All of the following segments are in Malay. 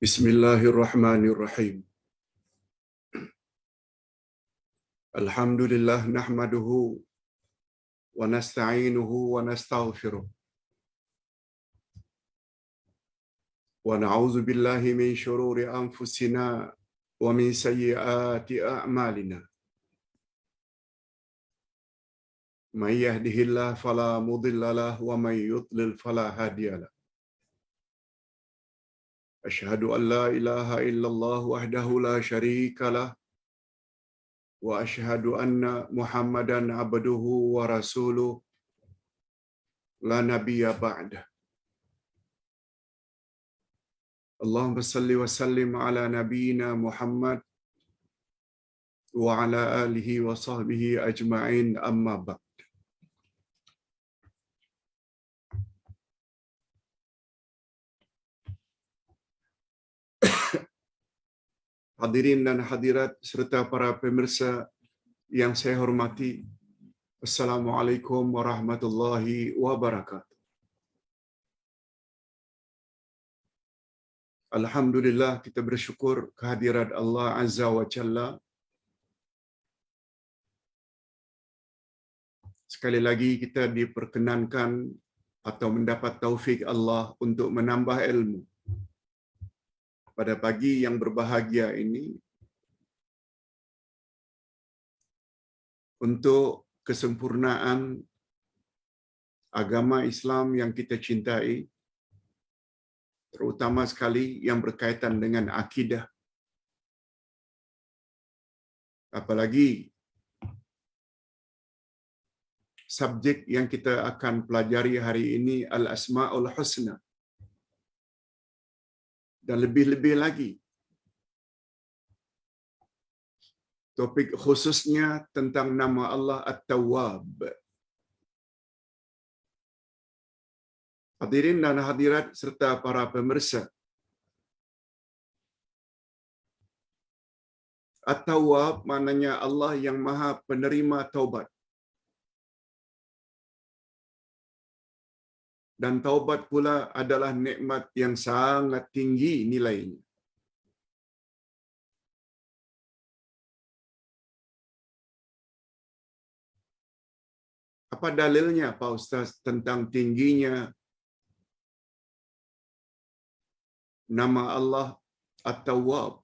Bismillahirrahmanirrahim. Alhamdulillah nahmaduhu wa nasta'inuhu wa nastaghfiruh. Wa na'udzu billahi min shururi anfusina wa min sayyiati a'malina. May yahdihillahu fala mudilla lahu wa may yudlil fala hadiya lahu. Asyhadu an la ilaha illallah wahdahu la syarika lahu wa asyhadu anna Muhammadan abduhu wa rasuluh la nabiyya ba'dah. Allahumma salli wa sallim ala nabiyyina Muhammad wa ala alihi wa sahbihi ajma'in, amma ba'd. Hadirin dan hadirat serta para pemirsa yang saya hormati, Assalamualaikum warahmatullahi wabarakatuh. Alhamdulillah, kita bersyukur kehadirat Allah Azza wa Jalla. Sekali lagi kita diperkenankan atau mendapat taufik Allah untuk menambah ilmu. Pada pagi yang berbahagia ini, untuk kesempurnaan agama Islam yang kita cintai, terutama sekali yang berkaitan dengan akidah. Apalagi subjek yang kita akan pelajari hari ini Al-Asma'ul Husna. Dan lebih-lebih lagi, topik khususnya tentang nama Allah At-Tawwab. Hadirin dan hadirat serta para pemirsa, At-Tawwab maknanya Allah yang Maha Penerima Taubat. Dan taubat pula adalah nikmat yang sangat tinggi nilainya. Apa dalilnya Pak Ustaz tentang tingginya nama Allah At-Tawwab?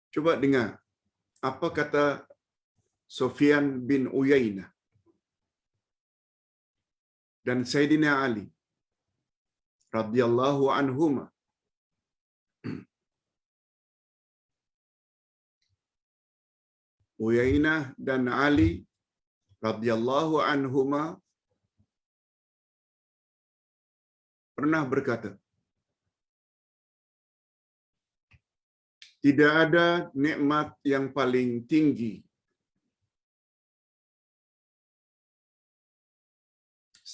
Coba dengar apa kata Sufyan bin Uyainah dan Sayyidina Ali radhiyallahu anhuma. Uyainah dan Ali radhiyallahu anhuma pernah berkata, tidak ada nikmat yang paling tinggi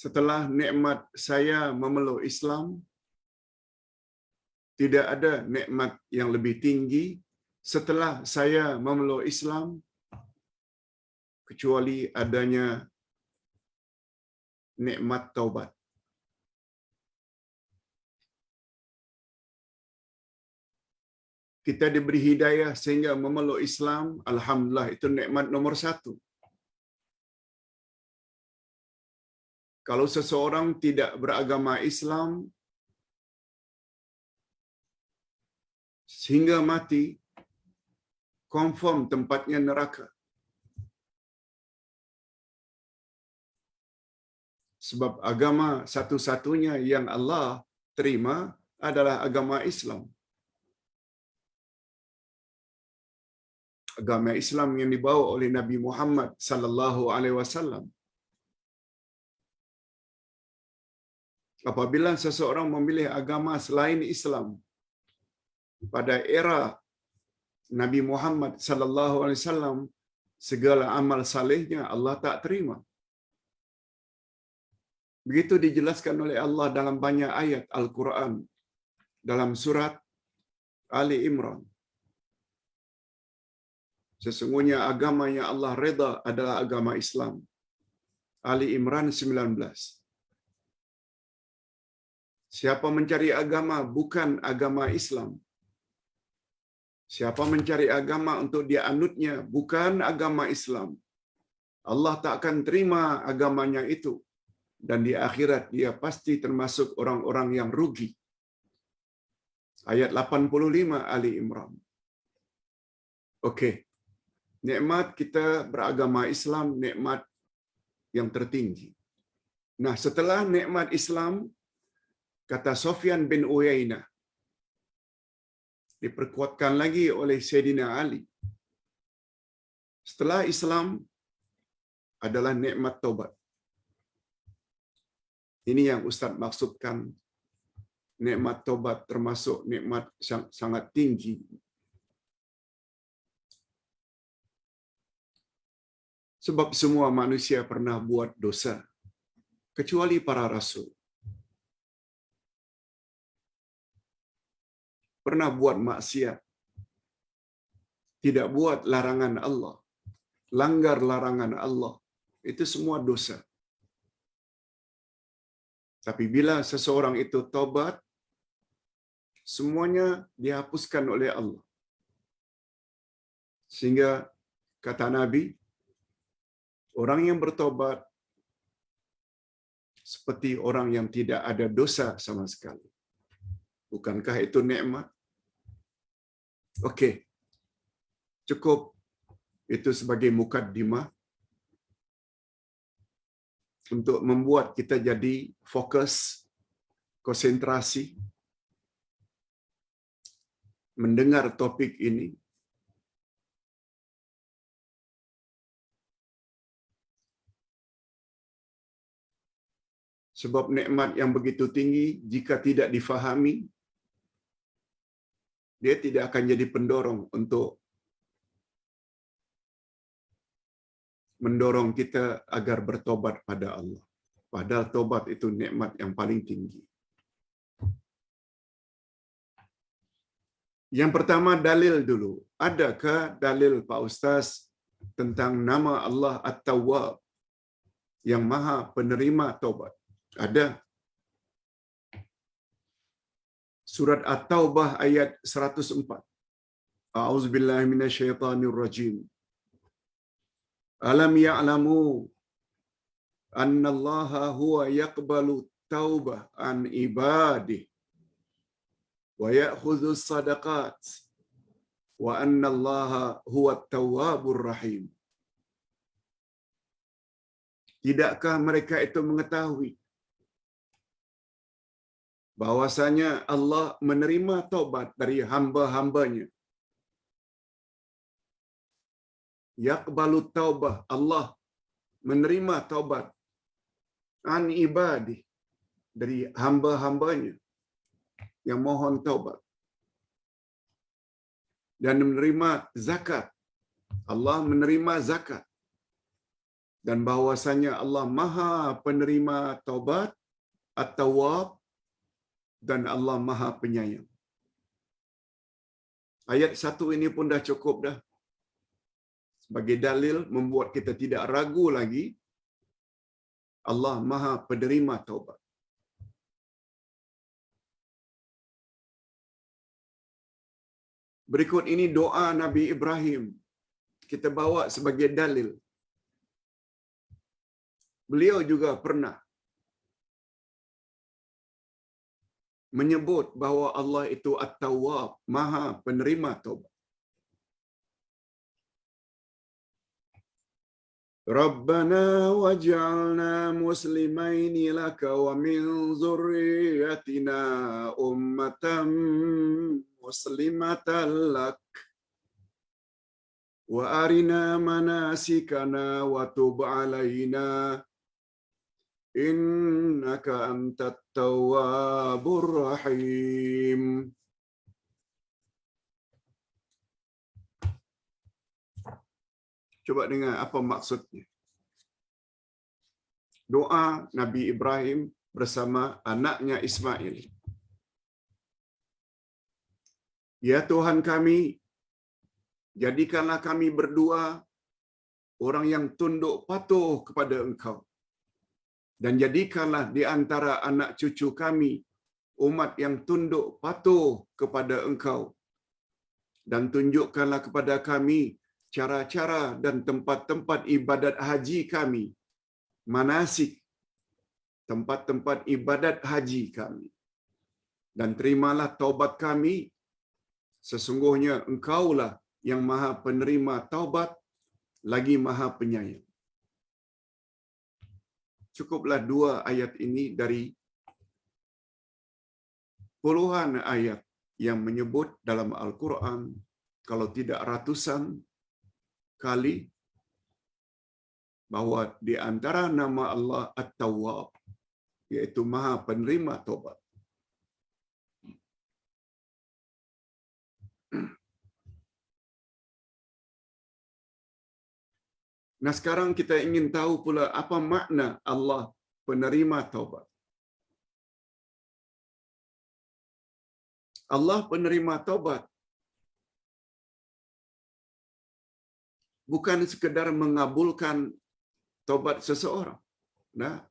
setelah nikmat saya memeluk Islam. Tidak ada nikmat yang lebih tinggi setelah saya memeluk Islam kecuali adanya nikmat taubat. Kita diberi hidayah sehingga memeluk Islam, alhamdulillah, itu nikmat nomor satu. Kalau seseorang tidak beragama Islam sehingga mati, confirm tempatnya neraka. Sebab agama satu-satunya yang Allah terima adalah agama Islam. Agama Islam yang dibawa oleh Nabi Muhammad sallallahu alaihi wasallam. Apabila seseorang memilih agama selain Islam pada era Nabi Muhammad sallallahu alaihi wasallam, segala amal salehnya Allah tak terima. Begitu dijelaskan oleh Allah dalam banyak ayat Al-Quran. Dalam surat Ali Imran, sesungguhnya agama yang Allah redha adalah agama Islam. Ali Imran 19. Siapa mencari agama bukan agama Islam, siapa mencari agama untuk dia anutnya bukan agama Islam, Allah tak akan terima agamanya itu. Dan di akhirat dia pasti termasuk orang-orang yang rugi. Ayat 85 Ali Imran. Okey. Nikmat kita beragama Islam, nikmat yang tertinggi. Nah, setelah nikmat Islam, kata Sufyan bin Uyainah, diperkuatkan lagi oleh Sayyidina Ali. Setelah Islam adalah nikmat taubat. Ini yang Ustaz maksudkan, nikmat taubat termasuk nikmat sangat tinggi. Sebab semua manusia pernah buat dosa, kecuali para rasul. Pernah buat maksiat, tidak buat larangan Allah, langgar larangan Allah. Itu semua dosa. Tapi bila seseorang itu taubat, semuanya dihapuskan oleh Allah. Sehingga kata Nabi, orang yang bertobat seperti orang yang tidak ada dosa sama sekali. Bukankah itu nikmat? Okey. Cukup itu sebagai mukaddimah untuk membuat kita jadi fokus, konsentrasi mendengar topik ini. Sebab nikmat yang begitu tinggi, jika tidak difahami, dia tidak akan jadi pendorong untuk mendorong kita agar bertobat pada Allah. Padahal tobat itu nikmat yang paling tinggi. Yang pertama, dalil dulu. Adakah dalil Pak Ustaz tentang nama Allah At-Tawwab, yang Maha Penerima Taubat? Ada. Surat At-Taubah ayat 104. A'udzubillahi minasyaitonirrajim. Alam ya'lamu anna Allaha huwa yaqbalu taubah an ibadihi wa ya'khudhu sadaqat wa anna Allaha huwa at-tawwabur rahim. Tidakkah mereka itu mengetahui bahwasanya Allah menerima taubat dari hamba-hambanya? Yaqbalu taubah, Allah menerima taubat an ibadi, dari hamba-hambanya yang mohon taubat. Dan menerima zakat, Allah menerima zakat. Dan bahwasanya Allah Maha Penerima Taubat, At-Tawwab, dan Allah Maha Penyayang. Ayat 1 ini pun dah cukup dah sebagai dalil membuat kita tidak ragu lagi Allah Maha Penerima Taubat. Berikut ini doa Nabi Ibrahim, kita bawa sebagai dalil. Beliau juga pernah menyebut bahawa Allah itu At-Tawwab, Maha Penerima Taubat. Rabbana waj'alna muslimaini laka wa min zurriyyatina ummatan muslimatan lak wa arina manasikana wa tub alaina innaka antat tawwabur rahim. Coba dengar apa maksudnya. Doa Nabi Ibrahim bersama anaknya Ismail. Ya Tuhan kami, jadikanlah kami berdua orang yang tunduk patuh kepada Engkau. Dan jadikanlah di antara anak cucu kami umat yang tunduk patuh kepada Engkau, dan tunjukkanlah kepada kami cara-cara dan tempat-tempat ibadat haji kami, manasik, tempat-tempat ibadat haji kami. Dan terimalah taubat kami, sesungguhnya Engkaulah yang Maha Penerima taubat, lagi Maha Penyayang. Cukuplah 2 ayat ini dari puluhan ayat yang menyebut dalam Al-Quran, kalau tidak ratusan kali, bahwa di antara nama Allah At-Tawwab, iaitu Maha Penerima taubat. Nah, sekarang kita ingin tahu pula apa makna Allah penerima taubat. Allah penerima taubat bukan sekedar mengabulkan taubat seseorang. Nah,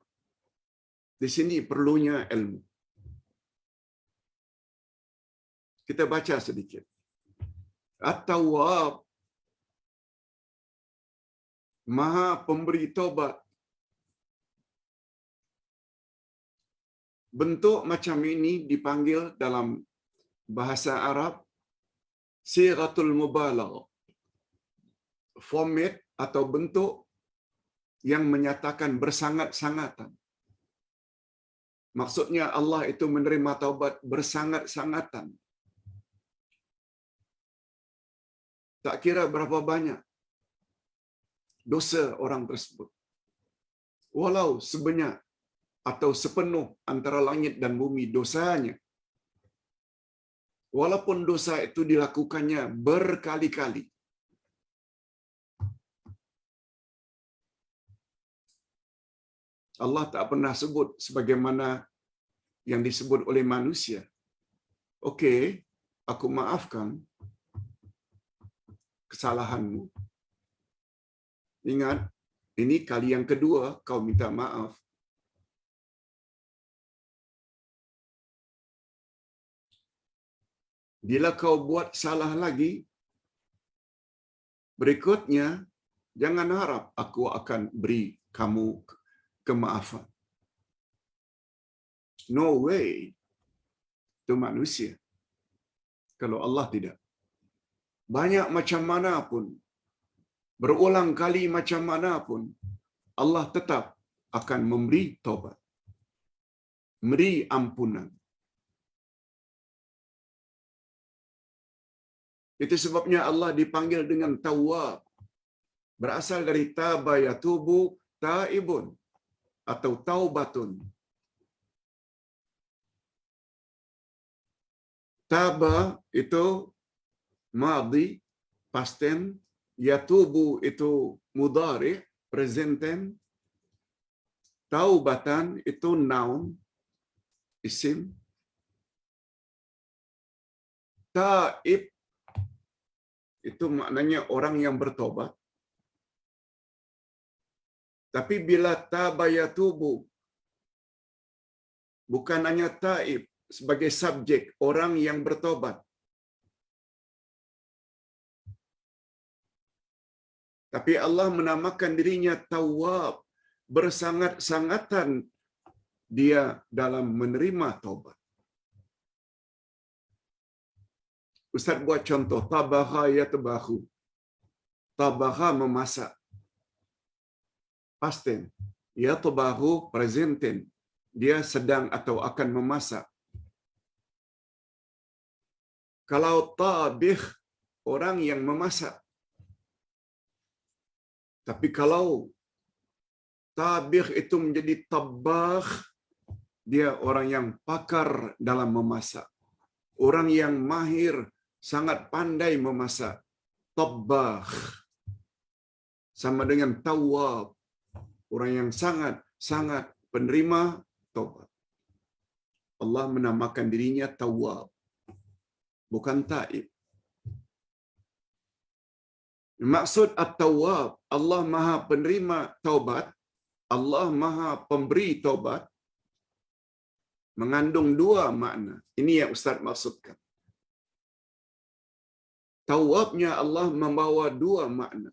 di sini perlunya ilmu. Kita baca sedikit. At-Tawwab, Maha Pemberi Taubat. Bentuk macam ini dipanggil dalam bahasa Arab sighatul mubalaghah. Format atau bentuk yang menyatakan bersangat-sangatan. Maksudnya Allah itu menerima taubat bersangat-sangatan. Tak kira berapa banyak dosa orang tersebut, walau sebanyak atau sepenuh antara langit dan bumi dosanya, walaupun dosa itu dilakukannya berkali-kali, Allah tak pernah sebut sebagaimana yang disebut oleh manusia. Okey, aku maafkan kesalahanmu. Ingat, ini kali yang kedua kau minta maaf. Bila kau buat salah lagi, berikutnya jangan harap aku akan beri kamu kemaafan. No way. Itu manusia. Kalau Allah tidak. Banyak macam mana pun, berulang kali macam mana pun, Allah tetap akan memberi taubat, memberi ampunan. Itu sebabnya Allah dipanggil dengan Tawwab. Berasal dari taba yatubu taibun atau taubatun. Taba itu madhi, past tense, yatubu itu mudhari, present tense, taubatan itu noun, isim, taib itu maknanya orang yang bertobat. Tapi bila taba yatubu, bukan hanya taib sebagai subjek, orang yang bertobat. Tapi Allah menamakan dirinya Tawwab, bersangat-sangatan dia dalam menerima taubat. Ustaz buat contoh, tabaha yatbahu. Tabaha memasak. Past tense. Yatbahu present tense. Dia sedang atau akan memasak. Kalau tabikh, orang yang memasak. Tapi kalau tabikh itu menjadi tabbakh, dia orang yang pakar dalam memasak. Orang yang mahir, sangat pandai memasak. Tabbakh. Sama dengan Tawwab. Orang yang sangat penerima taubat. Allah menamakan dirinya Tawwab, bukan Taib. Maksud At-Tawwab, Allah Maha Penerima taubat, Allah Maha Pemberi taubat. mengandung dua makna. Ini yang Ustaz maksudkan. Tawabnya Allah membawa dua makna.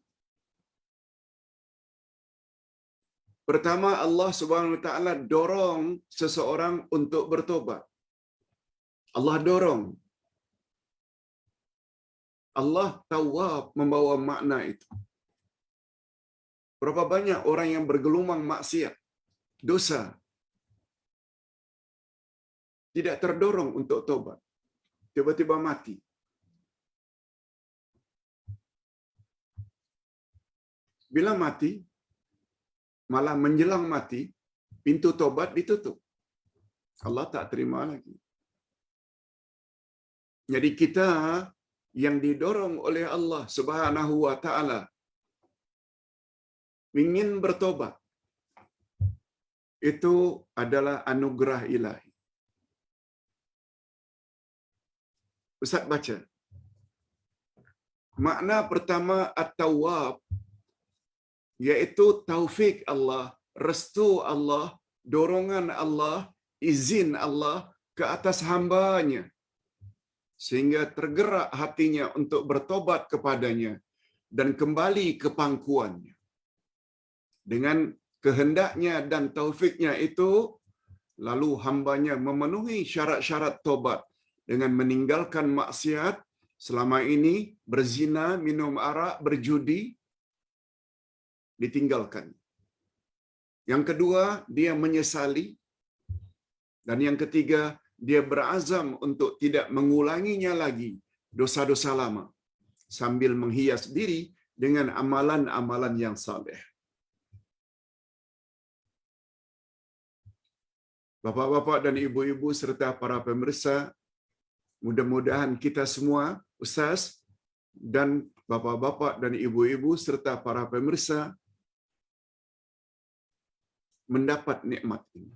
Pertama, Allah Subhanahu wa taala dorong seseorang untuk bertobat. Allah dorong. Allah Tawwab membawa makna itu. Berapa banyak orang yang bergelumang maksiat, dosa, tidak terdorong untuk tobat, tiba-tiba mati. Bila mati, malah menjelang mati, pintu tobat ditutup. Allah tak terima lagi. Jadi kita yang didorong oleh Allah Subhanahu wa taala ingin bertobat, itu adalah anugerah ilahi. Ustaz baca. Makna pertama at-tawwab yaitu taufik Allah, restu Allah, dorongan Allah, izin Allah ke atas hamba-Nya sehingga tergerak hatinya untuk bertobat kepadanya dan kembali ke pangkuannya. Dengan kehendaknya dan taufiknya itu, lalu hambanya memenuhi syarat-syarat tobat dengan meninggalkan maksiat selama ini, berzina, minum arak, berjudi, ditinggalkan. Yang kedua, dia menyesali. Dan yang ketiga, dia berazam untuk tidak mengulanginya lagi dosa-dosa lama sambil menghias diri dengan amalan-amalan yang saleh. Bapak-bapak dan ibu-ibu serta para pemirsa, mudah-mudahan kita semua, ustaz dan bapak-bapak dan ibu-ibu serta para pemirsa mendapat nikmat ini.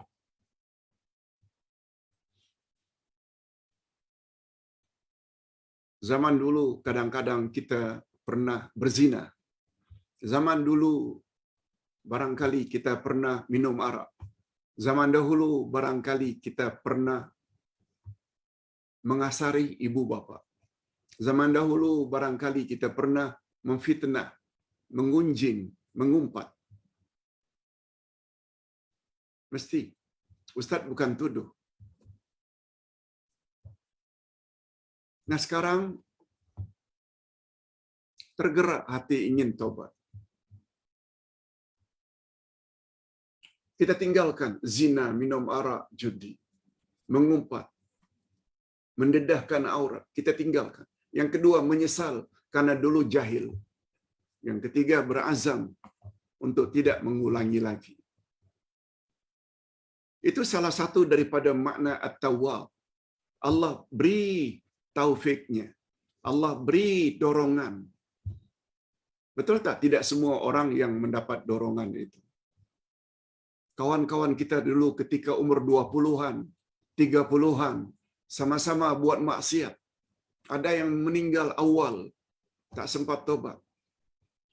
Zaman dulu kadang-kadang kita pernah berzina. Zaman dulu barangkali kita pernah minum arak. Zaman dahulu barangkali kita pernah mengasari ibu bapa. Zaman dahulu barangkali kita pernah memfitnah, mengunjing, mengumpat. Mesti. Ustaz bukan tuduh. Nah sekarang tergerak hati ingin tobat. Kita tinggalkan zina, minum arak, judi, mengumpat, mendedahkan aurat. Kita tinggalkan. Yang kedua, menyesal karena dulu jahil. Yang ketiga, berazam untuk tidak mengulangi lagi. Itu salah satu daripada makna at-tawwab. Allah beri taufiknya. Allah beri dorongan. Betul tak? Tidak semua orang yang mendapat dorongan itu. Kawan-kawan kita dulu ketika umur 20-an, 30-an, sama-sama buat maksiat. Ada yang meninggal awal, tak sempat tobat.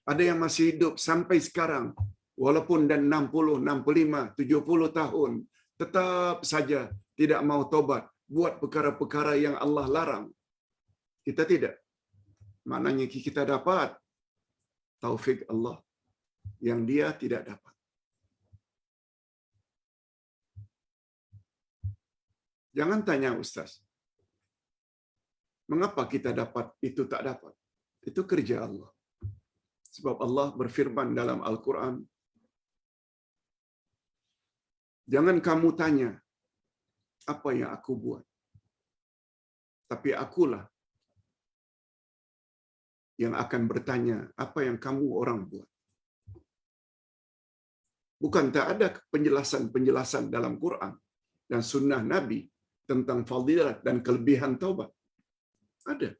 Ada yang masih hidup sampai sekarang, walaupun dan 60, 65, 70 tahun, tetap saja tidak mau tobat, buat perkara-perkara yang Allah larang. Kita tidak. Maknanya kita dapat taufik Allah yang dia tidak dapat. Jangan tanya ustaz, mengapa kita dapat itu tak dapat? Itu kerja Allah. Sebab Allah berfirman dalam Al-Quran, jangan kamu tanya apa yang aku buat, tapi akulah yang akan bertanya apa yang kamu orang buat. Bukan tak ada penjelasan-penjelasan dalam Quran dan sunnah Nabi tentang fadilat dan kelebihan taubat. Ada.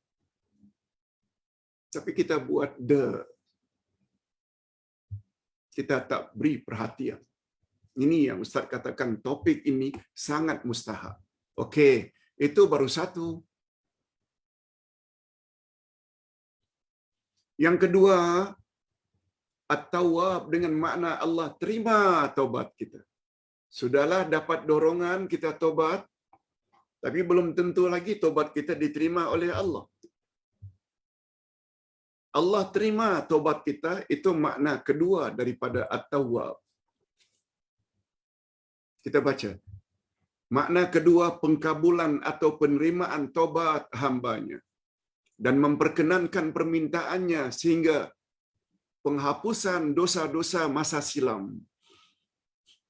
Tapi kita buat kita tak beri perhatian. Ini yang Ustaz katakan topik ini sangat mustahak. Okey, itu baru satu. Yang kedua, at-tawwab dengan makna Allah terima taubat kita. Sudahlah dapat dorongan kita tobat, tapi belum tentu lagi tobat kita diterima oleh Allah. Allah terima tobat kita, itu makna kedua daripada At-Tawwab. Kita baca. Makna kedua, pengkabulan atau penerimaan tobat hambanya dan memperkenankan permintaannya sehingga penghapusan dosa-dosa masa silam.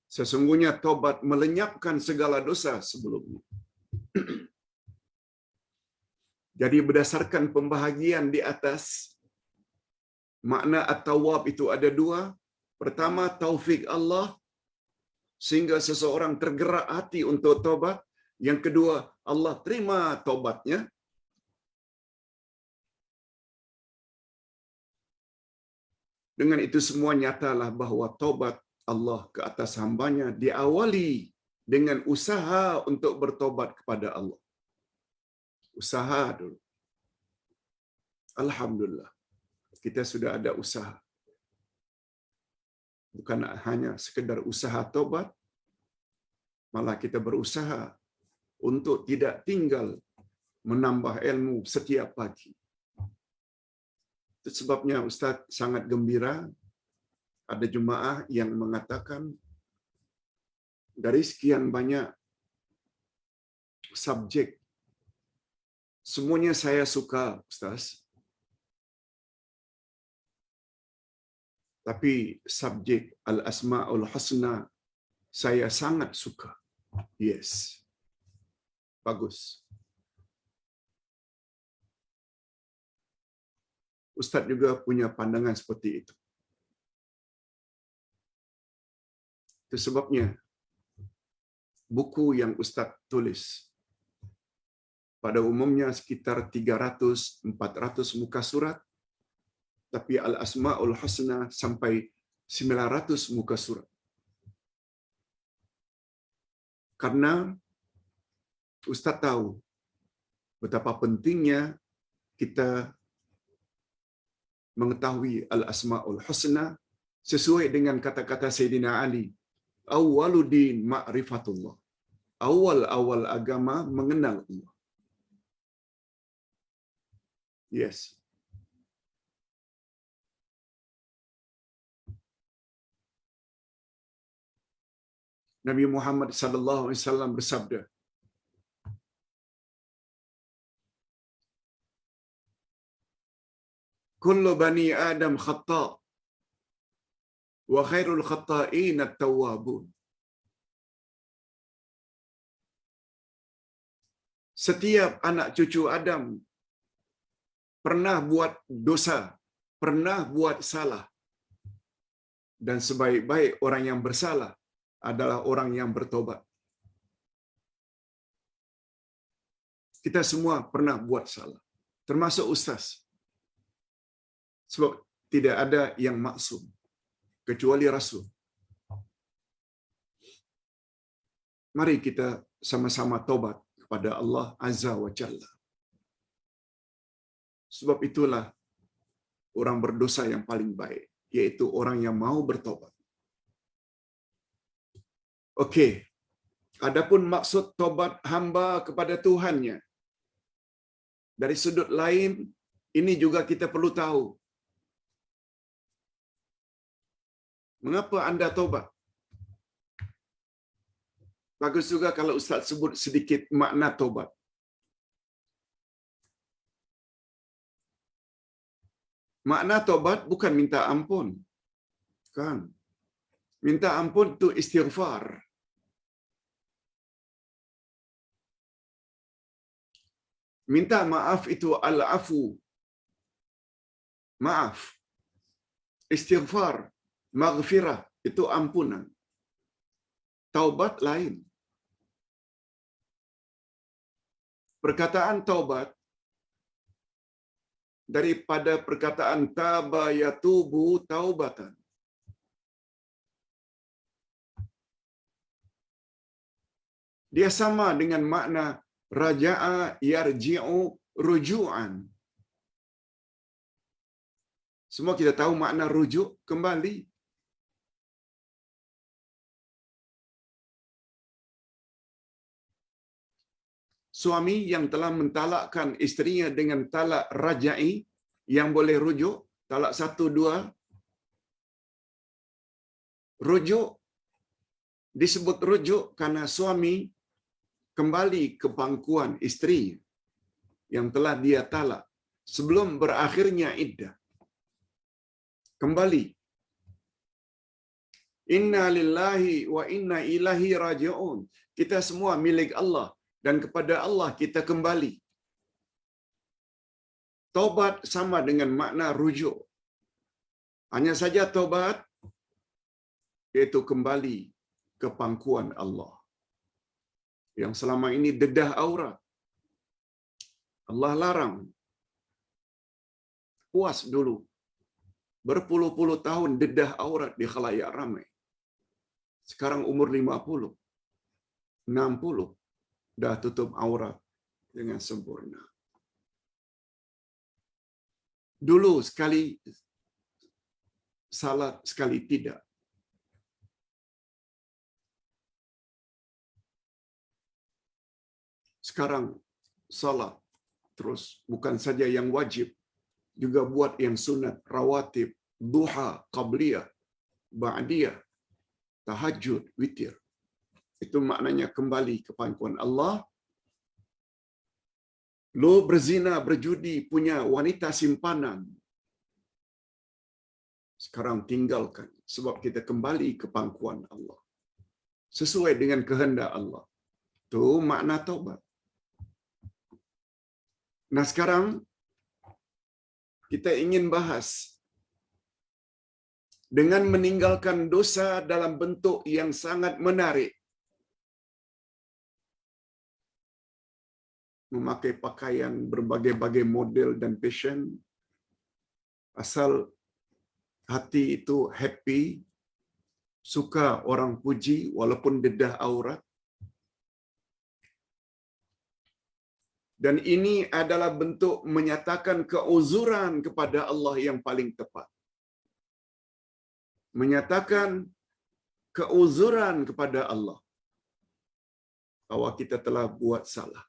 Sesungguhnya tobat melenyapkan segala dosa sebelumnya. Jadi berdasarkan pembahagian di atas, makna At-Tawwab itu ada dua. Pertama, taufik Allah sehingga seseorang tergerak hati untuk tobat. Yang kedua, Allah terima tobatnya. Dengan itu semua nyatalah bahawa tobat Allah ke atas hambanya diawali dengan usaha untuk bertobat kepada Allah. Usaha dulu. Alhamdulillah, kita sudah ada usaha. Bukan hanya sekedar usaha tobat, malah kita berusaha untuk tidak tinggal menambah ilmu setiap pagi. Itu sebabnya Ustaz sangat gembira ada jemaah yang mengatakan dari sekian banyak subjek, semuanya saya suka, Ustaz. Tapi subjek Al-Asma'ul Husna saya sangat suka. Yes. Bagus. Ustaz juga punya pandangan seperti itu. Itu sebabnya buku yang Ustaz tulis pada umumnya sekitar 300-400 muka surat, tapi Al-Asma'ul Husna sampai 900 muka surat. Karena Ustaz tahu betapa pentingnya kita mengetahui Al-Asma'ul Husna sesuai dengan kata-kata Sayyidina Ali, awwaluddin ma'rifatullah. Awal-awal agama mengenal Allah. Yes. Nabi Muhammad sallallahu alaihi wasallam bersabda, kullu bani Adam khata' wa khairul khata'in at-tawwabun. Setiap anak cucu Adam pernah buat dosa, pernah buat salah. Dan sebaik-baik orang yang bersalah adalah orang yang bertobat. Kita semua pernah buat salah, termasuk ustaz. Sebab tidak ada yang maksum kecuali Rasul. Mari kita sama-sama tobat kepada Allah Azza wa Jalla. Sebab itulah orang berdosa yang paling baik, yaitu orang yang mau bertobat. Okey. Adapun maksud tobat hamba kepada Tuhannya, dari sudut lain, ini juga kita perlu tahu. Mengapa anda tobat? Bagus juga kalau Ustaz sebut sedikit makna tobat. Makna tobat bukan minta ampun. Kan? Minta ampun itu istighfar. Minta maaf itu al-afu. Maaf. Istighfar, maghfirah itu ampunan. Taubat lain. Perkataan taubat daripada perkataan taba yatubu taubatan. Dia sama dengan makna raja'a yarji'u ruju'an. Semua kita tahu makna rujuk, kembali. suami yang telah mentalakkan isterinya dengan talak rajai yang boleh rujuk, talak 1, 2, rujuk disebut rujuk karena suami kembali ke pangkuan isteri yang telah dia talak sebelum berakhirnya iddah. Kembali. Inna lillahi wa inna ilaihi raji'un. Kita semua milik Allah dan kepada Allah kita kembali. Taubat sama dengan makna rujuk. Hanya saja taubat iaitu kembali ke pangkuan Allah. Yang selama ini dedah aurat. Allah larang. Puas dulu. Berpuluh-puluh tahun dedah aurat di khalayak ramai. Sekarang umur 50, 60, dah tutup aurat dengan sempurna. Dulu sekali salat, sekali tidak. Sekarang salat terus, bukan saja yang wajib, juga buat yang sunat, rawatib, duha, qabliyah, ba'diyah, tahajud, witir. Itu maknanya kembali ke pangkuan Allah. Lo berzina, berjudi, punya wanita simpanan. Sekarang tinggalkan, sebab kita kembali ke pangkuan Allah. Sesuai dengan kehendak Allah. Itu makna taubat. Nah sekarang, kita ingin bahas dengan meninggalkan dosa dalam bentuk yang sangat menarik. Memakai pakaian berbagai-bagai model dan fashion. Asal hati itu happy, suka orang puji walaupun dedah aurat. Dan ini adalah bentuk menyatakan keuzuran kepada Allah yang paling tepat. Menyatakan keuzuran kepada Allah bahwa kita telah buat salah.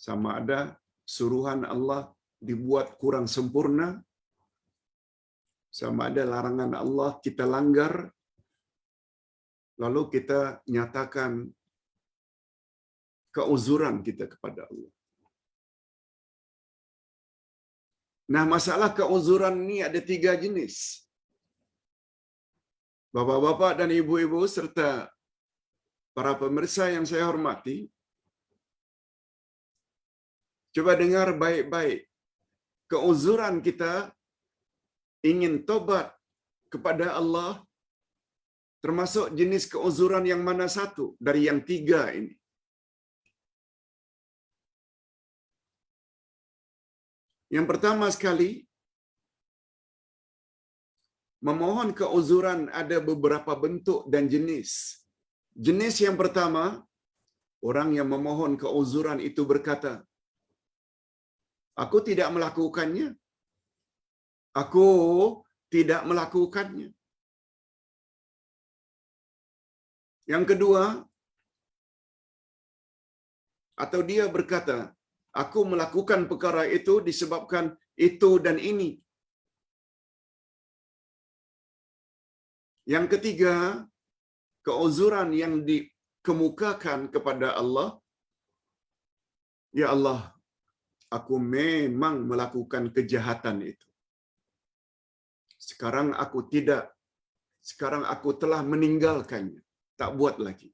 Sama ada suruhan Allah dibuat kurang sempurna, sama ada larangan Allah kita langgar, lalu kita nyatakan keuzuran kita kepada Allah. Nah, masalah keuzuran ini ada 3 jenis. Bapak-bapak dan ibu-ibu serta para pemirsa yang saya hormati, coba dengar baik-baik. Keuzuran kita ingin tobat kepada Allah, termasuk jenis keuzuran yang mana satu dari yang 3 ini? Yang pertama sekali, memohon keuzuran ada beberapa bentuk dan jenis. Jenis yang pertama, orang yang memohon keuzuran itu berkata, aku tidak melakukannya. Aku tidak melakukannya. Yang kedua, atau dia berkata, aku melakukan perkara itu disebabkan itu dan ini. Yang ketiga, keuzuran yang dikemukakan kepada Allah, ya Allah, aku memang melakukan kejahatan itu. Sekarang aku tidak. Sekarang aku telah meninggalkannya. Tak buat lagi.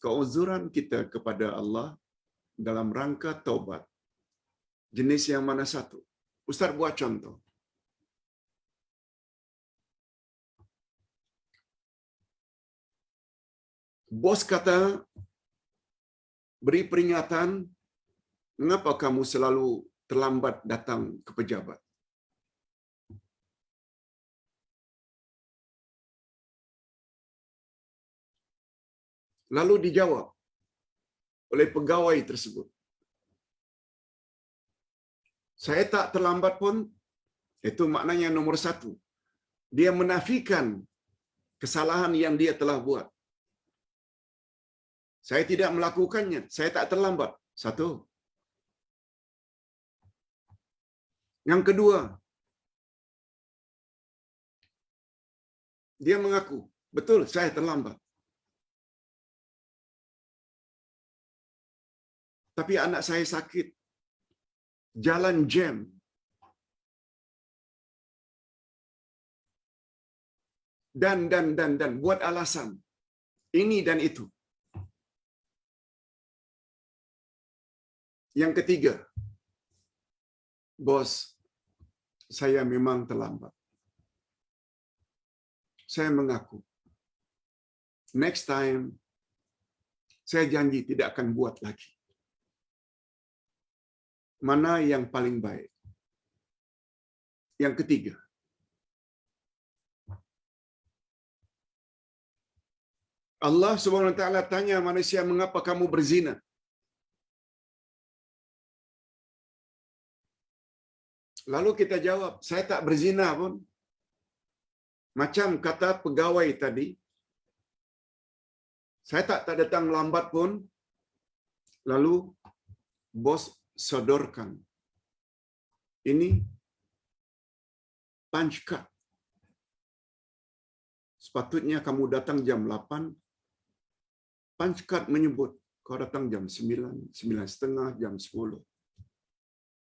Keuzuran kita kepada Allah dalam rangka taubat. Jenis yang mana satu? Ustaz buat contoh. Bos kata, beri peringatan, mengapa kamu selalu terlambat datang ke pejabat? Lalu dijawab oleh pegawai tersebut, saya tak terlambat pun. Itu maknanya nomor satu. Dia menafikan kesalahan yang dia telah buat. Saya tidak melakukannya, saya tak terlambat. Satu. Yang kedua, dia mengaku, betul saya terlambat. Tapi anak saya sakit, jalan jam. Dan buat alasan ini dan itu. Yang ketiga, bos, saya memang terlambat. Saya mengaku. Next time, saya janji tidak akan buat lagi. Mana yang paling baik? Yang ketiga, Allah Subhanahu wa taala tanya manusia, mengapa kamu berzina? Lalu kita jawab, saya tak berzina pun. Macam kata pegawai tadi, saya tak datang lambat pun. Lalu bos sodorkan, ini punch card. Sepatutnya kamu datang jam 8. Punch card menyebut kau datang jam 9, 9:30, jam 10.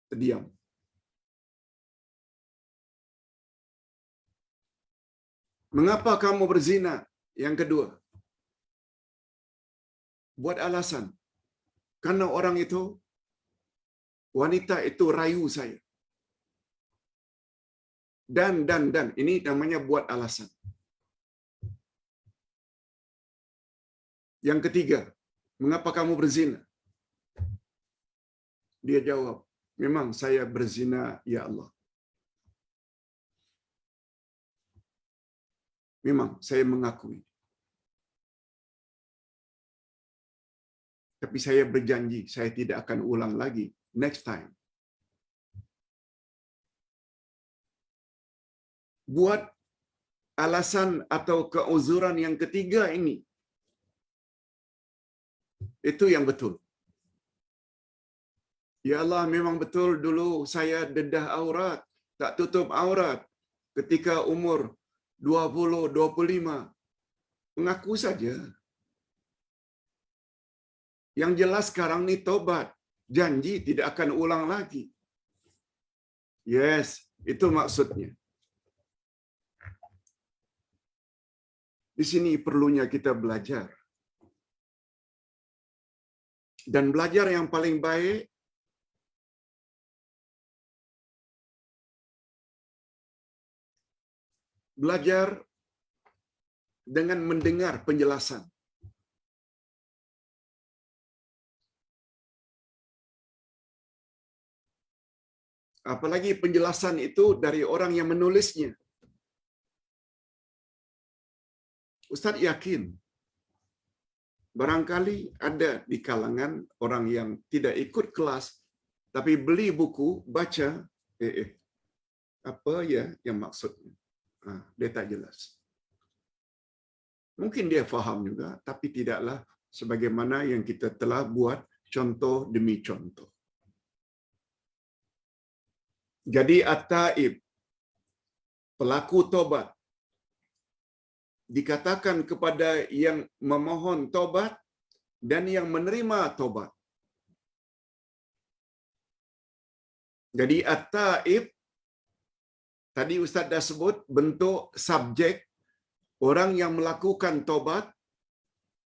Terdiam. Mengapa kamu berzina? Yang kedua, buat alasan. Karena orang itu, wanita itu rayu saya. Dan. Ini namanya buat alasan. Yang ketiga, mengapa kamu berzina? Dia jawab, memang saya berzina, ya Allah. Memang saya mengakui. Tapi saya berjanji, saya tidak akan ulang lagi. Next time. Buat alasan atau keuzuran yang ketiga ini, itu yang betul. Ya Allah, memang betul dulu saya dedah aurat, tak tutup aurat ketika umur 20, 25. Mengaku saja. Yang jelas sekarang ni tobat. Janji tidak akan ulang lagi. Yes, itu maksudnya. Di sini perlunya kita belajar. Dan belajar yang paling baik belajar dengan mendengar penjelasan. Apalagi penjelasan itu dari orang yang menulisnya. Ustaz yakin, barangkali ada di kalangan orang yang tidak ikut kelas, tapi beli buku, baca, apa ya yang maksudnya? Dia tak jelas. Mungkin dia faham juga, tapi tidaklah sebagaimana yang kita telah buat contoh demi contoh. Jadi at-taib, pelaku tobat, dikatakan kepada yang memohon tobat dan yang menerima tobat. Jadi at-taib, tadi Ustaz dah sebut bentuk subjek orang yang melakukan tobat,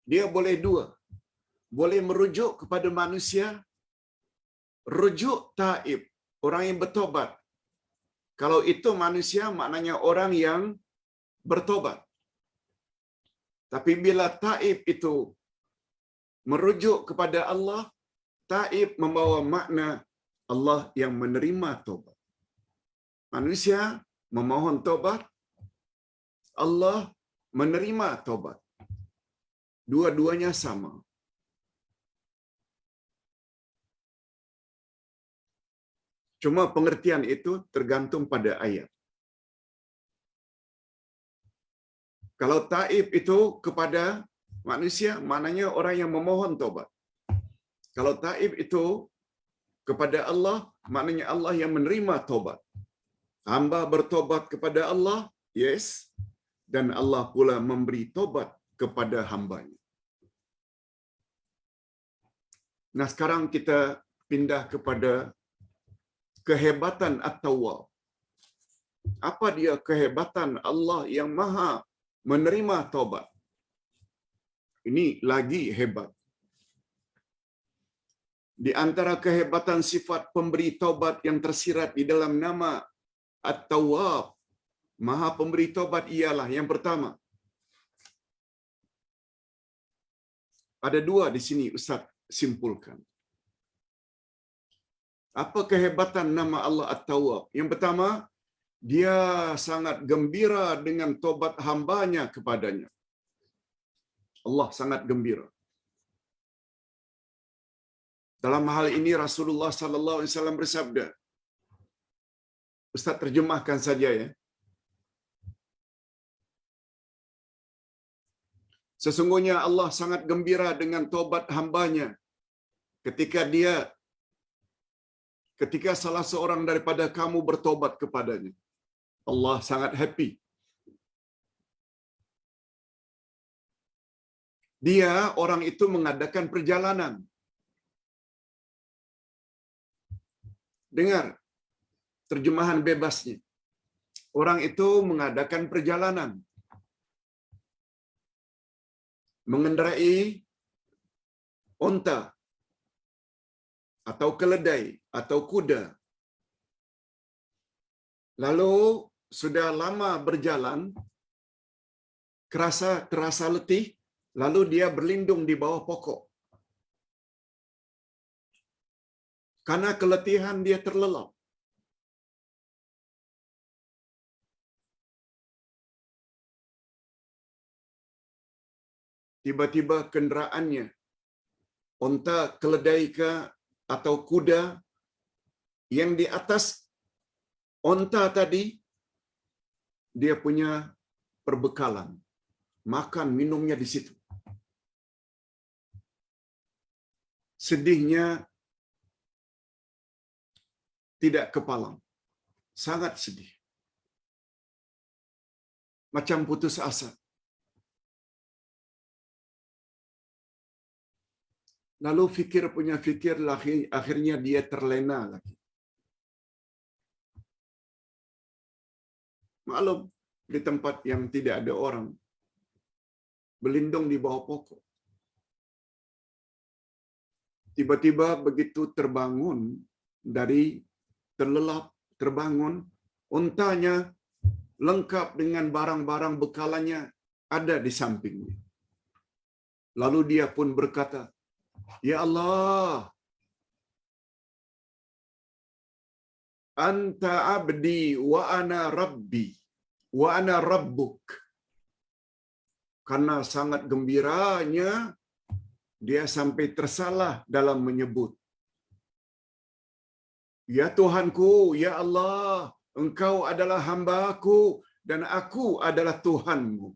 dia boleh dua. Boleh merujuk kepada manusia, rujuk taib, orang yang bertobat. Kalau itu manusia, maknanya orang yang bertobat. Tapi bila taib itu merujuk kepada Allah, taib membawa makna Allah yang menerima tobat. Manusia memohon tobat, Allah menerima tobat. Dua-duanya sama. Cuma pengertian itu tergantung pada ayat. Kalau taib itu kepada Manusia maknanya orang yang memohon tobat. Kalau taib itu kepada Allah, maknanya Allah yang menerima tobat. Hamba bertobat kepada Allah, yes, dan Allah pula memberi tobat kepada hambanya. Nah, sekarang kita pindah kepada kehebatan At-Tawwab. Apa dia kehebatan Allah yang maha menerima tobat? Ini lagi hebat. Di antara kehebatan sifat pemberi tobat yang tersirat di dalam nama At-Tawwab, maha pemberi tobat, ialah yang pertama. Ada dua di sini Ustaz simpulkan. Apa kehebatan nama Allah At-Tawwab? Yang pertama, dia sangat gembira dengan tobat hambanya kepadanya. Allah sangat gembira. Dalam hal ini Rasulullah sallallahu alaihi wasallam bersabda. Ustaz terjemahkan saja ya. Sesungguhnya Allah sangat gembira dengan tobat hambanya ketika salah seorang daripada kamu bertobat kepadanya. Allah sangat happy. Dia, orang itu mengadakan perjalanan. Dengar terjemahan bebasnya. Orang itu mengadakan perjalanan. Mengendarai onta atau keledai atau kuda. Lalu sudah lama berjalan, terasa letih, lalu dia berlindung di bawah pokok. Karena keletihan dia terlelap. Tiba-tiba kenderaannya, onta, keledai ke atau kuda, yang di atas onta tadi, dia punya perbekalan. Makan, minumnya di situ. Sedihnya tidak kepalang. Sangat sedih. Macam putus asa. Lalu fikir, akhirnya dia terlena lagi. Maklum, di tempat yang tidak ada orang, berlindung di bawah pokok. Tiba-tiba begitu terbangun dari terlelap, terbangun, untanya lengkap dengan barang-barang bekalannya ada di sampingnya. Lalu dia pun berkata, "Ya Allah, Anta abdi wa ana rabbi wa ana rabbuk." Karena sangat gembiranya, dia sampai tersalah dalam menyebut, "Ya Tuhanku, ya Allah, Engkau adalah hamba-Ku dan aku adalah Tuhanmu."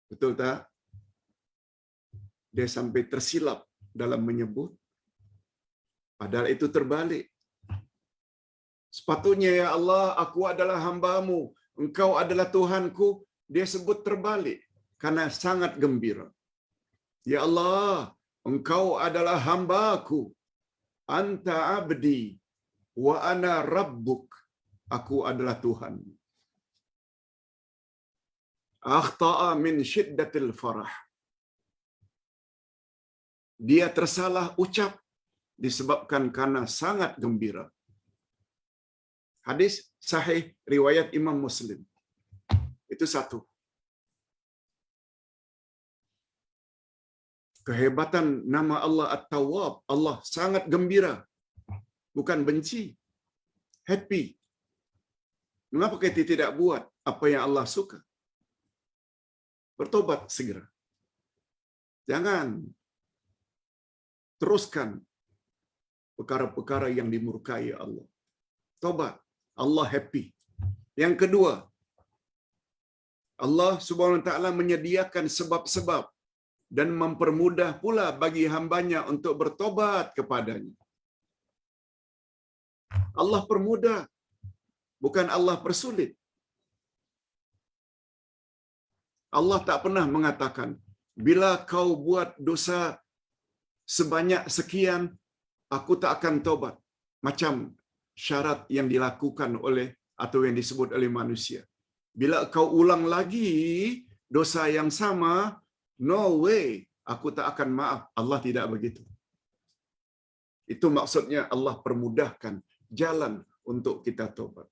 Betul tak? Dia sampai tersilap dalam menyebut, padahal itu terbalik. Sepatutnya, "Ya Allah, aku adalah hamba-Mu, Engkau adalah Tuhanku." Dia sebut terbalik karena sangat gembira. "Ya Allah, Engkau adalah hamba-Ku. Anta abdi wa ana rabbuk." Aku adalah Tuhan. Akhta'a min syiddatil farah. Dia tersalah ucap disebabkan karena sangat gembira. Hadis sahih riwayat Imam Muslim. Itu satu. Kehebatan nama Allah At-Tawwab. Allah sangat gembira. Bukan benci. Happy. Mengapa kita tidak buat apa yang Allah suka? Bertobat segera. Jangan teruskan perkara-perkara yang dimurkai Allah. Tobat. Allah happy. Yang kedua, Allah Subhanahu wa taala menyediakan sebab-sebab dan mempermudah pula bagi hambanya untuk bertobat kepadanya. Allah permudah, bukan Allah persulit. Allah tak pernah mengatakan, bila kau buat dosa sebanyak sekian, aku tak akan tobat. Macam syarat yang dilakukan oleh atau yang disebut oleh manusia. Bila kau ulang lagi dosa yang sama, no way, aku tak akan maaf. Allah tidak begitu. Itu maksudnya Allah permudahkan jalan untuk kita tobat.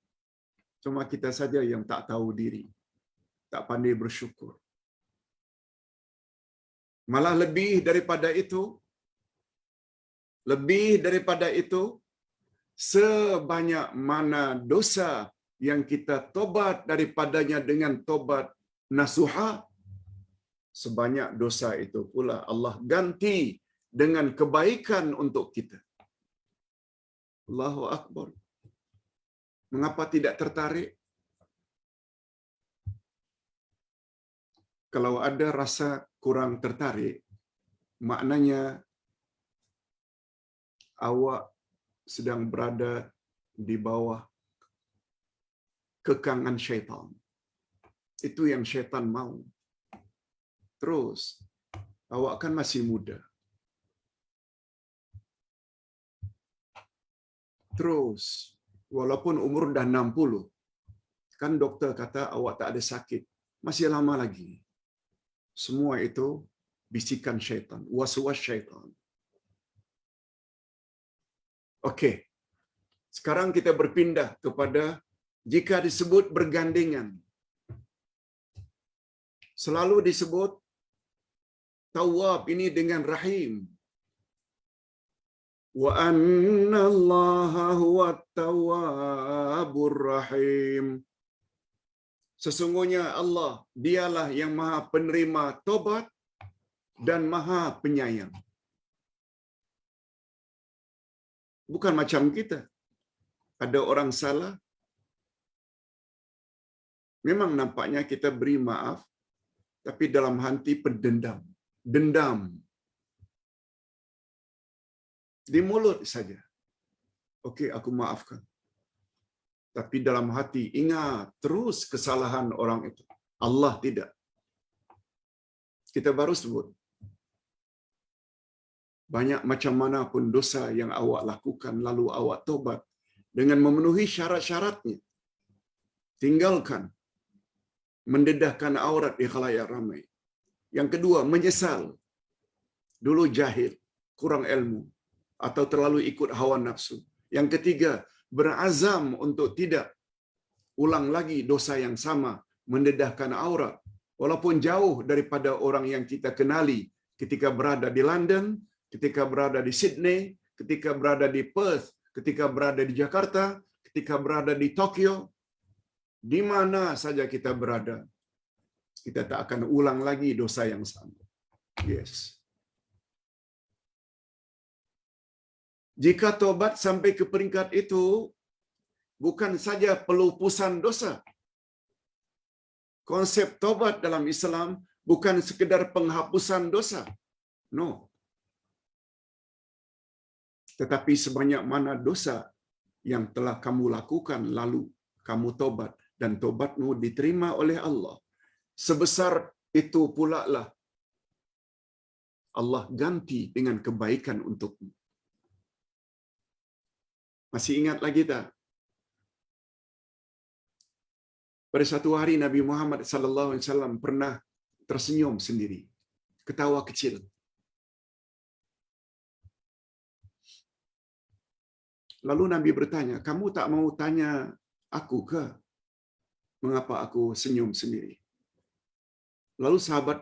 Cuma kita saja yang tak tahu diri, tak pandai bersyukur. Malah lebih daripada itu, sebanyak mana dosa yang kita tobat daripadanya dengan tobat nasuha, sebanyak dosa itu pula Allah ganti dengan kebaikan untuk kita. Allahu Akbar. Mengapa tidak tertarik? Kalau ada rasa kurang tertarik, maknanya awak sedang berada di bawah kekangan syaitan. Itu yang syaitan mau. Terus, awak kan masih muda. Terus, walaupun umur dah 60, kan doktor kata awak tak ada sakit. Masih lama lagi. Semua itu bisikan syaitan, was-was syaitan. Okey. Sekarang kita berpindah kepada jika disebut bergandengan. Selalu disebut Tawwab ini dengan Rahim. Wa anna Allaha huwa Tawwabur Rahim. Sesungguhnya Allah, dialah yang Maha penerima tobat dan Maha penyayang. Bukan macam kita. Ada orang salah, memang nampaknya kita beri maaf, tapi dalam hati pendendam. Dendam. Di mulut saja. Okey, aku maafkan. Tapi dalam hati ingat terus kesalahan orang itu. Allah tidak. Kita baru sebut. Banyak macam mana pun dosa yang awak lakukan lalu awak tobat dengan memenuhi syarat-syaratnya. Tinggalkan. Mendedahkan aurat di khalayak ramai. Yang kedua, menyesal. Dulu jahil, kurang ilmu, atau terlalu ikut hawa nafsu. Yang ketiga, berazam untuk tidak ulang lagi dosa yang sama, mendedahkan aurat. Walaupun jauh daripada orang yang kita kenali ketika berada di London, ketika berada di Sydney, ketika berada di Perth, ketika berada di Jakarta, ketika berada di Tokyo, di mana saja kita berada, kita tak akan ulang lagi dosa yang sama. Yes. Jika tobat sampai ke peringkat itu, bukan saja pelupusan dosa. Konsep tobat dalam Islam bukan sekedar penghapusan dosa. No. Tetapi sebanyak mana dosa yang telah kamu lakukan lalu kamu tobat dan tobatmu diterima oleh Allah, sebesar itu pula lah Allah ganti dengan kebaikan untukmu. Masih ingat lagi tak? Pada satu hari Nabi Muhammad sallallahu alaihi wasallam pernah tersenyum sendiri, ketawa kecil. Lalu Nabi bertanya, "Kamu tak mau tanya aku ke? Mengapa aku senyum sendiri?" Lalu sahabat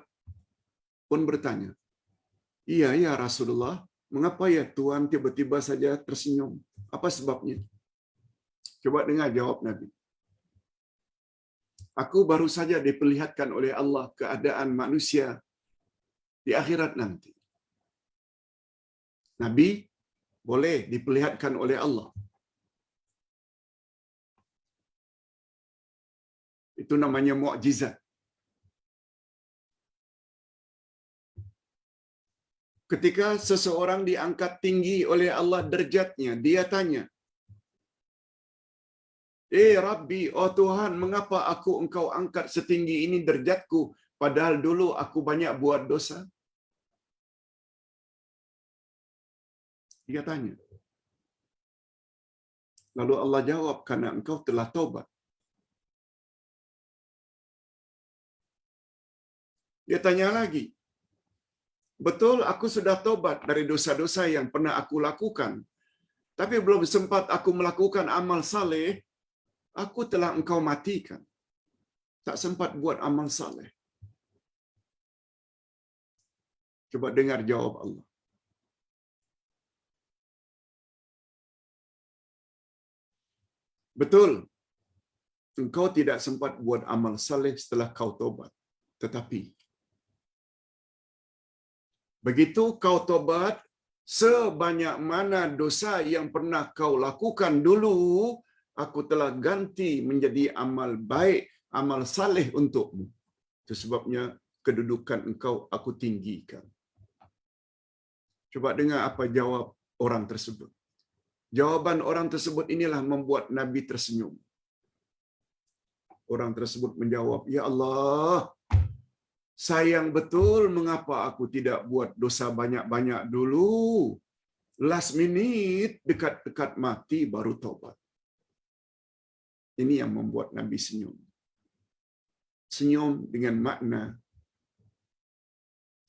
pun bertanya, "Iya, ya Rasulullah, mengapa ya Tuhan tiba-tiba saja tersenyum? Apa sebabnya?" Coba dengar jawab Nabi. "Aku baru saja diperlihatkan oleh Allah keadaan manusia di akhirat nanti." Nabi boleh diperlihatkan oleh Allah. Itu namanya mukjizat. Ketika seseorang diangkat tinggi oleh Allah derajatnya, dia tanya, Rabbi, oh Tuhan, mengapa engkau angkat setinggi ini derajatku, padahal dulu aku banyak buat dosa? Dia tanya. Lalu Allah jawab, karena engkau telah taubat. Dia tanya lagi, betul aku sudah taubat dari dosa-dosa yang pernah aku lakukan, tapi belum sempat aku melakukan amal saleh, aku telah engkau matikan. Tak sempat buat amal saleh. Coba dengar jawab Allah. Betul, engkau tidak sempat buat amal saleh setelah kau taubat. Tetapi, begitu kau taubat, sebanyak mana dosa yang pernah kau lakukan dulu, aku telah ganti menjadi amal baik, amal saleh untukmu. Itu sebabnya kedudukan engkau aku tinggikan. Coba dengar apa jawab orang tersebut. Jawaban orang tersebut inilah membuat Nabi tersenyum. Orang tersebut menjawab, Ya Allah, sayang betul mengapa aku tidak buat dosa banyak-banyak dulu. Last minute, dekat-dekat mati baru taubat. Ini yang membuat Nabi senyum. Senyum dengan makna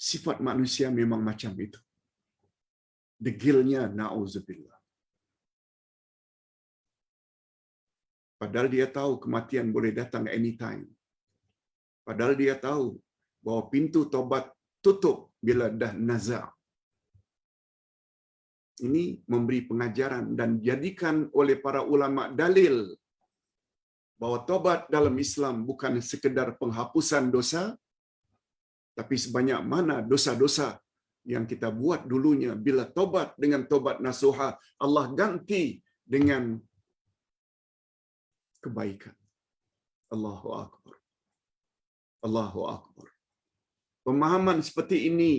sifat manusia memang macam itu. Degilnya na'udzubillah. Padahal dia tahu kematian boleh datang anytime. Padahal dia tahu bahwa pintu taubat tutup bila dah nazar. Ini memberi pengajaran dan jadikan oleh para ulama dalil bahwa taubat dalam Islam bukan sekedar penghapusan dosa, tapi sebanyak mana dosa-dosa yang kita buat dulunya, bila taubat dengan taubat nasuha, Allah ganti dengan kebaikan. Allahu Akbar. Allahu Akbar. Pemahaman seperti ini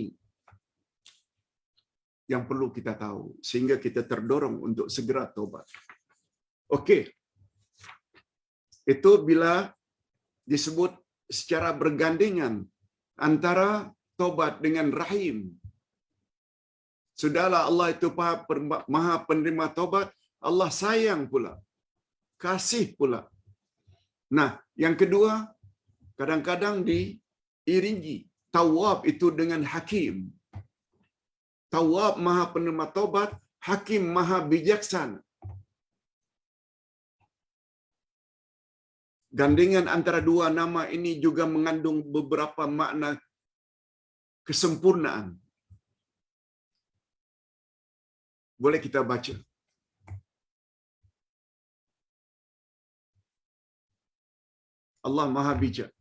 yang perlu kita tahu, sehingga kita terdorong untuk segera taubat. Okey. Itu bila disebut secara bergandengan antara taubat dengan rahim. Sudahlah Allah itu maha penerima taubat, Allah sayang pula. Kasih pula. Nah, yang kedua, kadang-kadang diiringi Tawwab itu dengan Hakim. Tawwab maha penerima taubat, Hakim maha bijaksana. Gandengan antara dua nama ini juga mengandung beberapa makna kesempurnaan. Boleh kita baca. Allah maha bijak.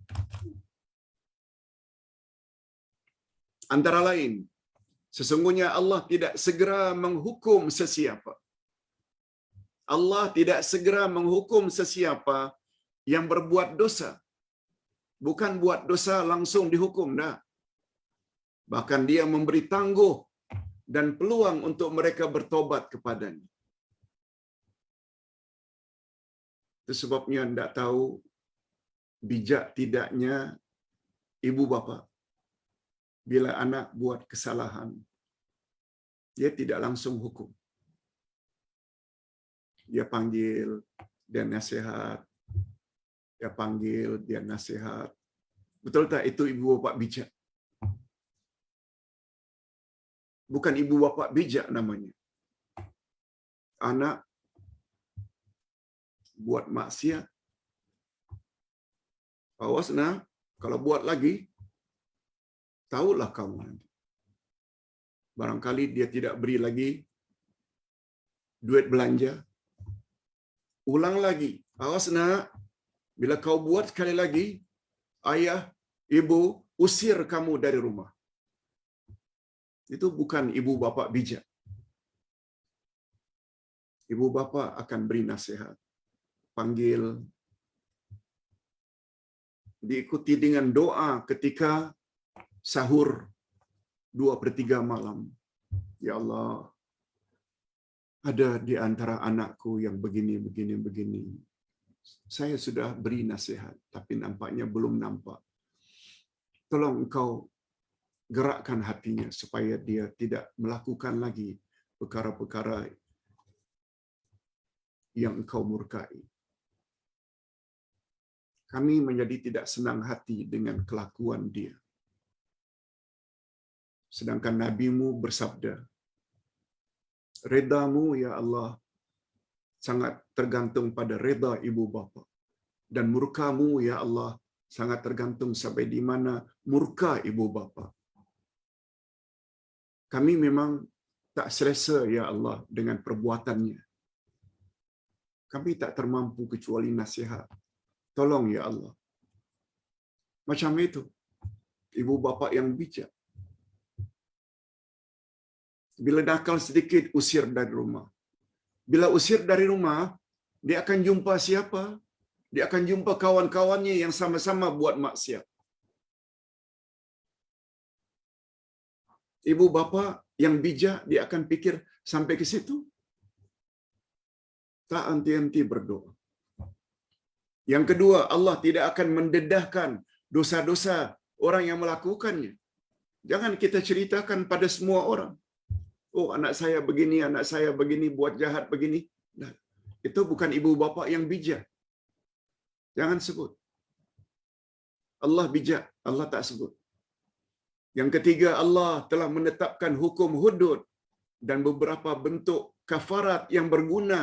Antara lain, sesungguhnya Allah tidak segera menghukum sesiapa. Allah tidak segera menghukum sesiapa yang berbuat dosa. Bukan buat dosa langsung dihukum, dah. Bahkan dia memberi tangguh dan peluang untuk mereka bertobat kepadanya. Itu sebabnya tidak tahu bijak tidaknya ibu bapa. Bila anak buat kesalahan, dia tidak langsung hukum. Dia panggil, dia nasihat. Dia panggil, dia nasihat. Betul tak itu ibu bapa bijak? Bukan ibu bapa bijak namanya. Anak buat maksiat. Awas nah, kalau buat lagi, tahulah kamu nanti. Barangkali dia tidak beri lagi duit belanja. Ulang lagi. Awas nak, bila kau buat sekali lagi, ayah, ibu usir kamu dari rumah. Itu bukan ibu bapa bijak. Ibu bapa akan beri nasihat. Panggil. Diikuti dengan doa ketika sahur. 2/3 malam. Ya Allah, ada di antara anakku yang begini. Saya sudah beri nasihat, tapi nampaknya belum nampak. Tolong Engkau gerakkan hatinya supaya dia tidak melakukan lagi perkara-perkara yang Engkau murkai. Kami menjadi tidak senang hati dengan kelakuan dia. Sedangkan Nabi-Mu bersabda, redamu ya Allah sangat tergantung pada reda ibu bapa, dan murkamu ya Allah sangat tergantung sampai di mana murka ibu bapa. Kami memang tak selesa ya Allah dengan perbuatannya. Kami tak termampu kecuali nasihat. Tolong ya Allah. Macam itu ibu bapa yang bijak. Bila nakal sedikit, usir dari rumah. Bila usir dari rumah, dia akan jumpa siapa? Dia akan jumpa kawan-kawannya yang sama-sama buat maksiat. Ibu bapa yang bijak, dia akan pikir sampai ke situ. Tak henti-henti berdoa. Yang kedua, Allah tidak akan mendedahkan dosa-dosa orang yang melakukannya. Jangan kita ceritakan pada semua orang. Oh, anak saya begini, buat jahat begini. Nah, itu bukan ibu bapa yang bijak. Jangan sebut. Allah bijak, Allah tak sebut. Yang ketiga, Allah telah menetapkan hukum hudud dan beberapa bentuk kafarat yang berguna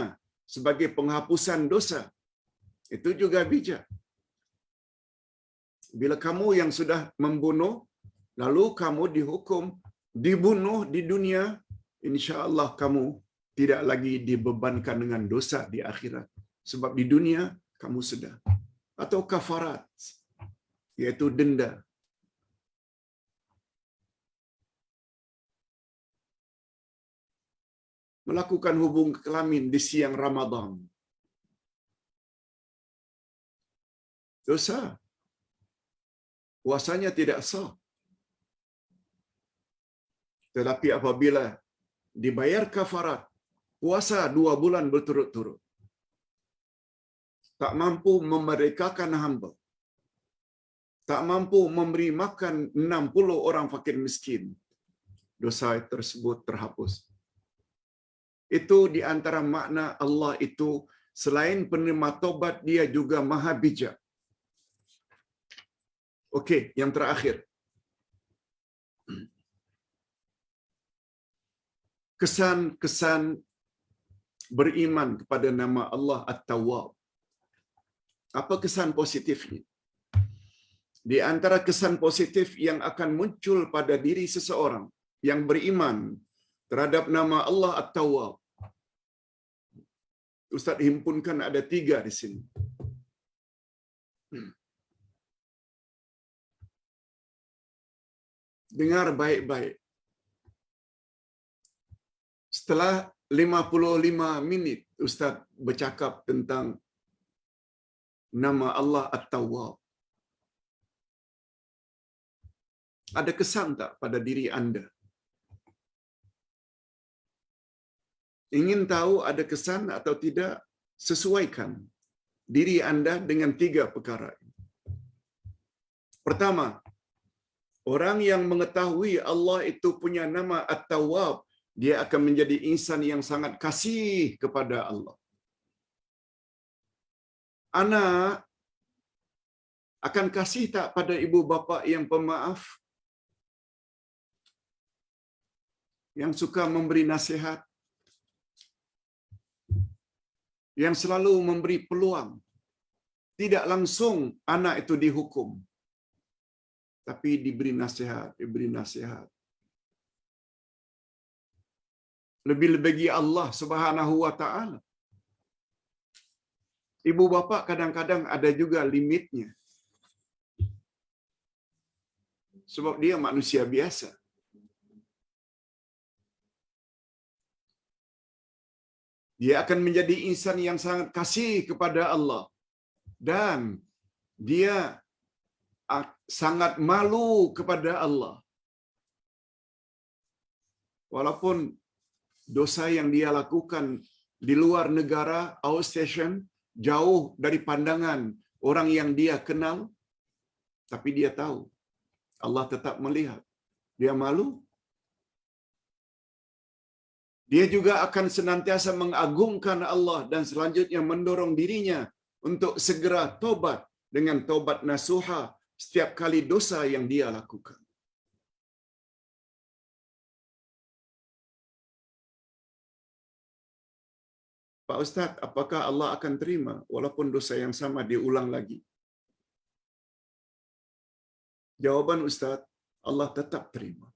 sebagai penghapusan dosa. Itu juga bijak. Bila kamu yang sudah membunuh, lalu kamu dibunuh di dunia, insya-Allah kamu tidak lagi dibebankan dengan dosa di akhirat. Sebab di dunia kamu sudah. Atau kafarat, yaitu denda. Melakukan hubung kelamin di siang Ramadan. Dosa. Puasanya tidak sah. Tetapi apabila dibayar kafarat, puasa 2 bulan berturut-turut, tak mampu memerdekakan hamba, tak mampu memberi makan 60 orang fakir miskin, dosa tersebut terhapus. Itu di antara makna Allah itu selain penerima taubat, dia juga maha bijak. Okey, yang terakhir. Kesan-kesan beriman kepada nama Allah At-Tawwab. Apa kesan positifnya? Di antara kesan positif yang akan muncul pada diri seseorang yang beriman terhadap nama Allah At-Tawwab. Ustaz himpunkan ada 3 di sini. Dengar baik-baik. Setelah 55 minit Ustaz bercakap tentang nama Allah At-Tawwab, ada kesan tak pada diri anda? Ingin tahu ada kesan atau tidak? Sesuaikan diri anda dengan 3 perkara. Pertama, orang yang mengetahui Allah itu punya nama At-Tawwab, dia akan menjadi insan yang sangat kasih kepada Allah. Anak akan kasih tak pada ibu bapa yang pemaaf? Yang suka memberi nasihat? Yang selalu memberi peluang? Tidak langsung anak itu dihukum, tapi diberi nasihat. Lebih-lebih Allah Subhanahu wa taala. Ibu bapa kadang-kadang ada juga limitnya. Sebab dia manusia biasa. Dia akan menjadi insan yang sangat kasih kepada Allah. Dan dia sangat malu kepada Allah. walaupun dosa yang dia lakukan di luar negara, outstation, jauh dari pandangan orang yang dia kenal, tapi dia tahu Allah tetap melihat. Dia malu. Dia juga akan senantiasa mengagungkan Allah dan selanjutnya mendorong dirinya untuk segera tobat dengan tobat nasuha setiap kali dosa yang dia lakukan. Pak Ustaz, apakah Allah akan terima walaupun dosa yang sama diulang lagi? Jawaban Ustaz, Allah tetap terima.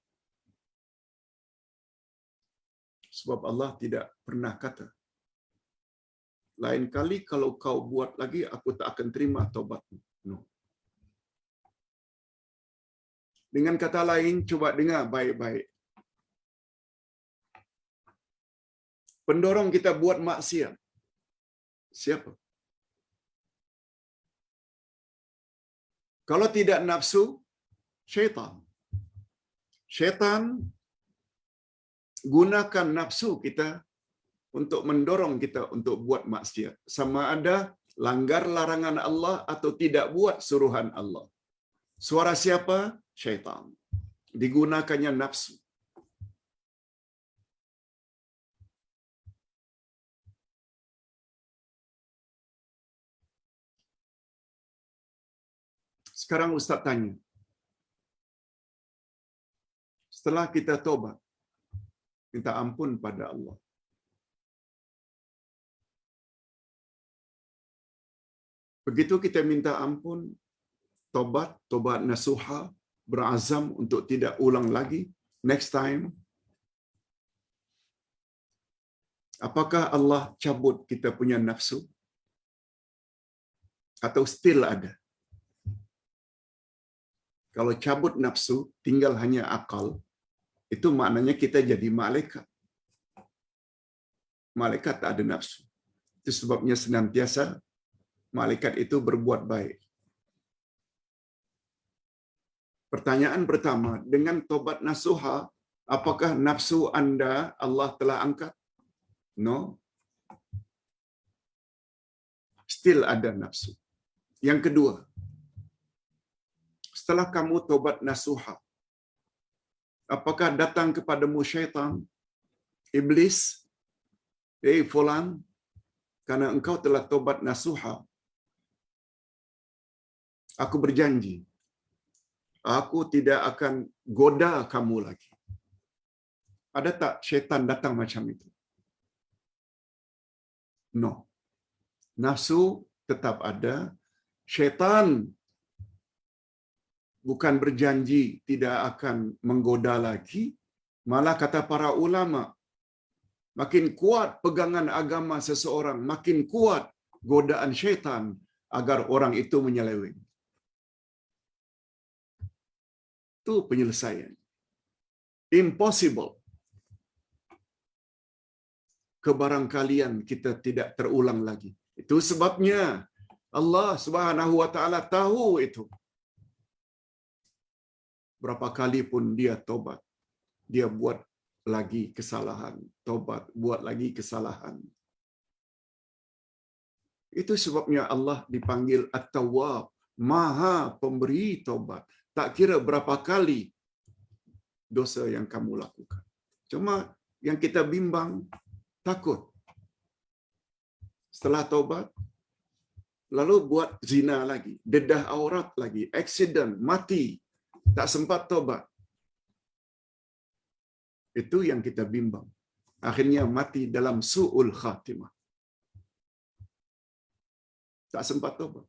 Sebab Allah tidak pernah kata, lain kali kalau kau buat lagi, aku tak akan terima taubatmu. No. Dengan kata lain, coba dengar baik-baik. Pendorong kita buat maksiat, siapa? Kalau tidak nafsu, syaitan. Syaitan gunakan nafsu kita untuk mendorong kita untuk buat maksiat. Sama ada langgar larangan Allah atau tidak buat suruhan Allah. Suara siapa? Syaitan. Digunakannya nafsu. Sekarang Ustaz tanya. Setelah kita tobat, minta ampun pada Allah. Begitu kita minta ampun, tobat nasuha, berazam untuk tidak ulang lagi, next time, apakah Allah cabut kita punya nafsu? Atau still ada? Kalau cabut nafsu, tinggal hanya akal, itu maknanya kita jadi malaikat. Malaikat tak ada nafsu. Itu sebabnya senantiasa malaikat itu berbuat baik. Pertanyaan pertama, dengan tobat nasuha, apakah nafsu Anda Allah telah angkat? No. Still ada nafsu. Yang kedua, setelah kamu tobat nasuha, apakah datang kepadamu syaitan, iblis, fulan, karena engkau telah tobat nasuha, aku berjanji, aku tidak akan goda kamu lagi. Ada tak syaitan datang macam itu? No. Nafsu tetap ada. Syaitan bukan berjanji tidak akan menggoda lagi. Malah kata para ulama, makin kuat pegangan agama seseorang, makin kuat godaan syaitan agar orang itu menyeleweng. Itu penyelesaian. Impossible. Kebarangkalian kita tidak terulang lagi. Itu sebabnya Allah Subhanahu wa taala tahu itu. Berapa kali pun dia tobat, dia buat lagi kesalahan, tobat, buat lagi kesalahan. Itu sebabnya Allah dipanggil At-Tawwab, Maha Pemberi Tobat. Tak kira berapa kali dosa yang kamu lakukan. Cuma yang kita bimbang, takut. Setelah tobat, lalu buat zina lagi, dedah aurat lagi, accident, mati, tak sempat tobat. Itu yang kita bimbang. Akhirnya mati dalam su'ul khatimah. Tak sempat tobat.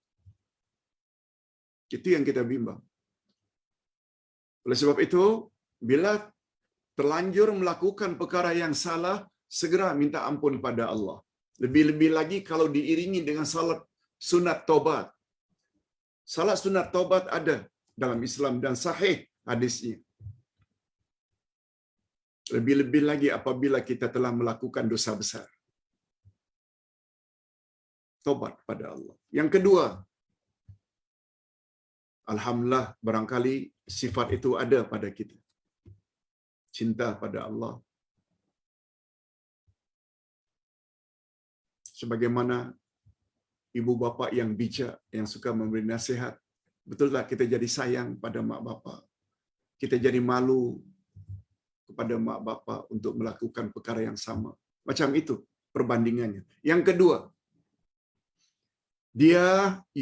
Itu yang kita bimbang. Oleh sebab itu, bila terlanjur melakukan perkara yang salah, segera minta ampun pada Allah. Lebih-lebih lagi kalau diiringi dengan salat sunat tobat. Salat sunat tobat ada dalam Islam dan sahih hadisnya. Lebih-lebih lagi apabila kita telah melakukan dosa besar. Tobat pada Allah. Yang kedua, alhamdulillah barangkali sifat itu ada pada kita. Cinta pada Allah, sebagaimana ibu bapa yang bijak, yang suka memberi nasihat. Betul tak kita jadi sayang pada mak bapa? Kita jadi malu kepada mak bapa untuk melakukan perkara yang sama. Macam itu perbandingannya. Yang kedua, dia,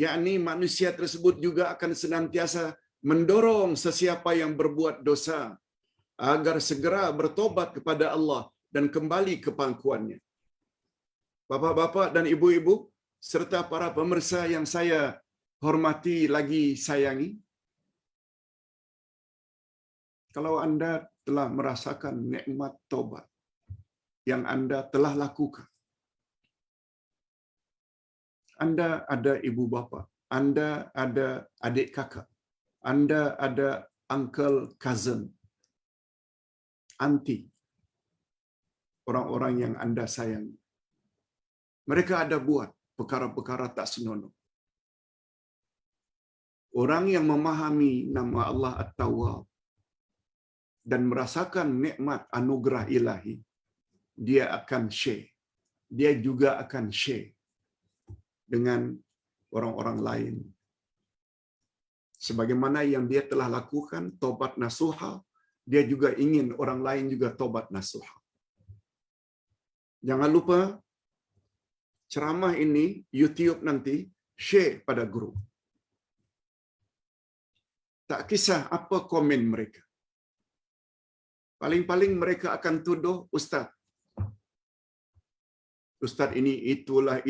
yakni manusia tersebut juga akan senantiasa mendorong sesiapa yang berbuat dosa agar segera bertobat kepada Allah dan kembali ke pangkuannya. Bapak-bapak dan ibu-ibu serta para pemirsa yang saya hormati lagi sayangi, kalau Anda telah merasakan nikmat taubat yang Anda telah lakukan, Anda ada ibu bapa, Anda ada adik kakak, Anda ada uncle, cousin, auntie, orang-orang yang Anda sayangi. Mereka ada buat perkara-perkara tak senonoh. Orang yang memahami nama Allah At-Tawwab dan merasakan nikmat anugerah ilahi, dia akan share. Dia juga akan share dengan orang-orang lain. Sebagaimana yang dia telah lakukan, tobat nasuha, dia juga ingin orang lain juga tobat nasuha. Jangan lupa, ceramah ini, YouTube nanti, share pada grup. Tak kisah apa komen mereka. Paling-paling mereka akan tuduh Ustaz. Ustaz ini itulah.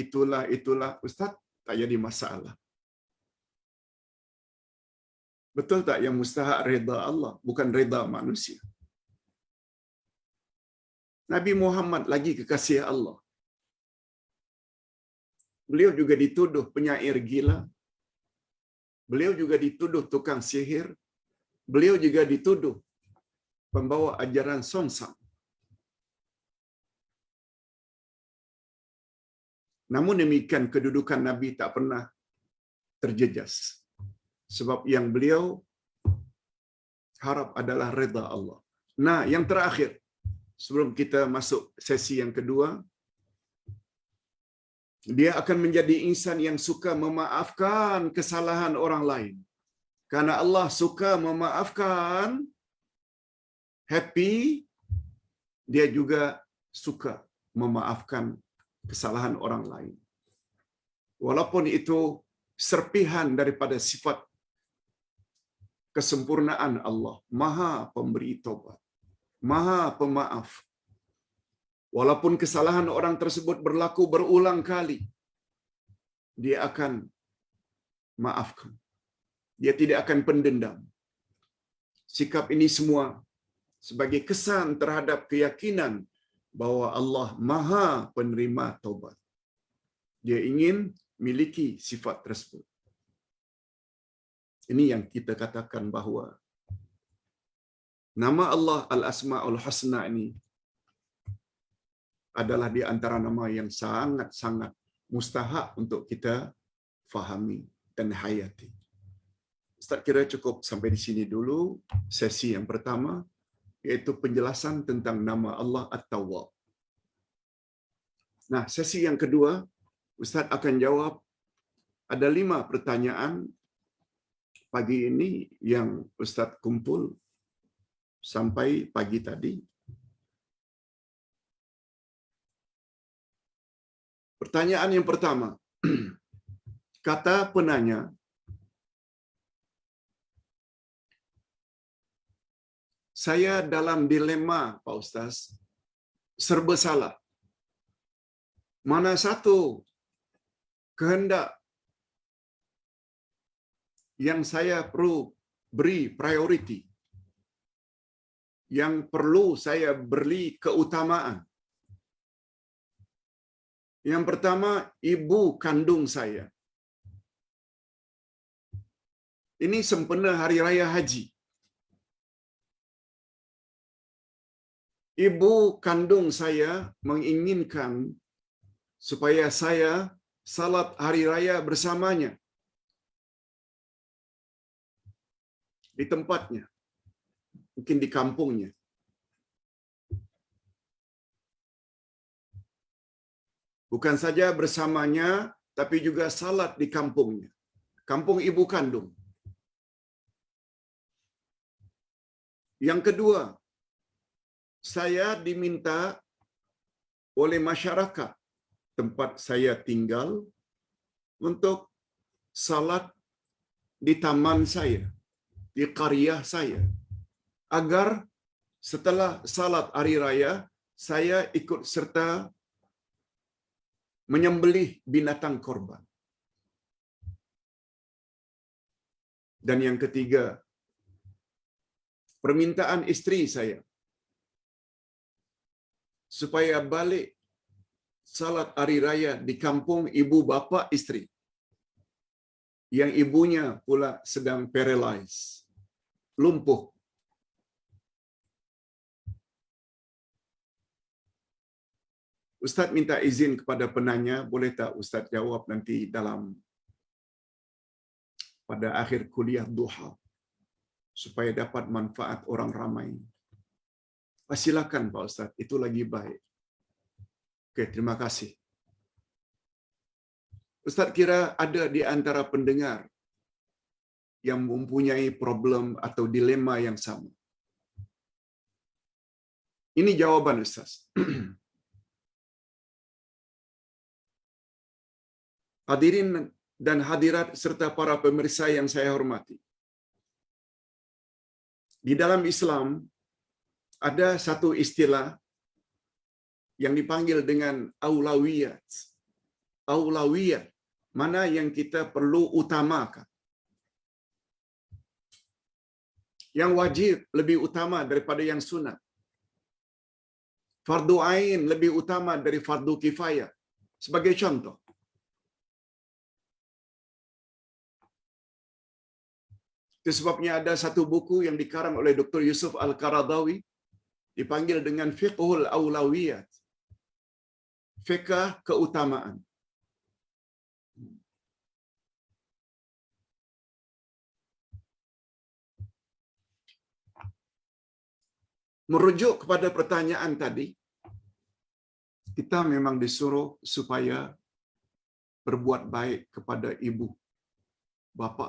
Ustaz tak jadi masalah. Betul tak yang mustahak reda Allah, bukan reda manusia? Nabi Muhammad lagi kekasih Allah. Beliau juga dituduh penyair gila. Beliau juga dituduh tukang sihir. Beliau juga dituduh pembawa ajaran songsam. Namun demikian kedudukan Nabi tak pernah terjejas. Sebab yang beliau harap adalah redha Allah. Nah, yang terakhir, sebelum kita masuk sesi yang kedua, dia akan menjadi insan yang suka memaafkan kesalahan orang lain. Karena Allah suka memaafkan, happy, dia juga suka memaafkan kesalahan orang lain. Walaupun itu serpihan daripada sifat kesempurnaan Allah, Maha Pemberi Taubat, Maha Pemaaf. Walaupun kesalahan orang tersebut berlaku berulang kali, dia akan maafkan. Dia tidak akan pendendam. Sikap ini semua sebagai kesan terhadap keyakinan bahwa Allah Maha Penerima Taubat. Dia ingin miliki sifat tersebut. Ini yang kita katakan bahawa nama Allah Al-Asma'ul Husna ini adalah di antara nama yang sangat-sangat mustahak untuk kita fahami dan hayati. Ustaz kira cukup sampai di sini dulu sesi yang pertama, iaitu penjelasan tentang nama Allah At-Tawwab. Nah, sesi yang kedua, Ustaz akan jawab ada 5 pertanyaan pagi ini yang Ustaz kumpul sampai pagi tadi. Pertanyaan yang pertama, kata penanya, saya dalam dilema, Pak Ustaz, serba salah. Mana satu kehendak yang saya perlu beri priority, yang perlu saya beri keutamaan? Yang pertama, ibu kandung saya. Ini sempena Hari Raya Haji. Ibu kandung saya menginginkan supaya saya salat Hari Raya bersamanya di tempatnya, mungkin di kampungnya. Bukan saja bersamanya, tapi juga salat di kampungnya. Kampung ibu kandung. Yang kedua, saya diminta oleh masyarakat tempat saya tinggal untuk salat di taman saya, di qaryah saya, agar setelah salat hari raya, saya ikut serta menyembelih binatang korban. Dan yang ketiga, permintaan isteri saya supaya balik salat hari raya di kampung ibu bapa isteri, yang ibunya pula sedang paralyzed, lumpuh. Ustaz minta izin kepada penanya, boleh tak Ustaz jawab nanti pada akhir kuliah duha, supaya dapat manfaat orang ramai. Silakan Pak Ustaz, itu lagi baik. Okey, terima kasih. Ustaz kira ada di antara pendengar yang mempunyai problem atau dilema yang sama. Ini jawaban Ustaz. Hadirin dan hadirat serta para pemirsa yang saya hormati. Di dalam Islam ada satu istilah yang dipanggil dengan aulawiyat. Aulawiyat, mana yang kita perlu utamakan. Yang wajib lebih utama daripada yang sunat. Fardu ain lebih utama dari fardu kifayah. Sebagai contoh, itu sebabnya ada satu buku yang dikarang oleh Dr. Yusuf Al-Qaradawi dipanggil dengan Fiqhul Aulawiyat. Fiqh keutamaan. Merujuk kepada pertanyaan tadi, kita memang disuruh supaya berbuat baik kepada ibu, bapa.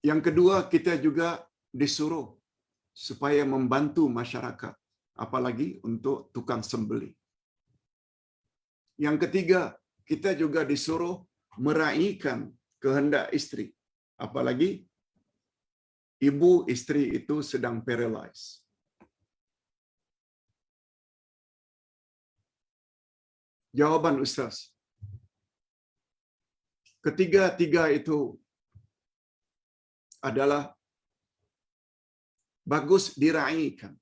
Yang kedua, kita juga disuruh supaya membantu masyarakat, apalagi untuk tukang sembelih. Yang ketiga, kita juga disuruh meraihkan kehendak isteri, apalagi ibu isteri itu sedang paralyzed. Jawaban Ustaz, ketiga-tiga itu adalah bagus diraihkan.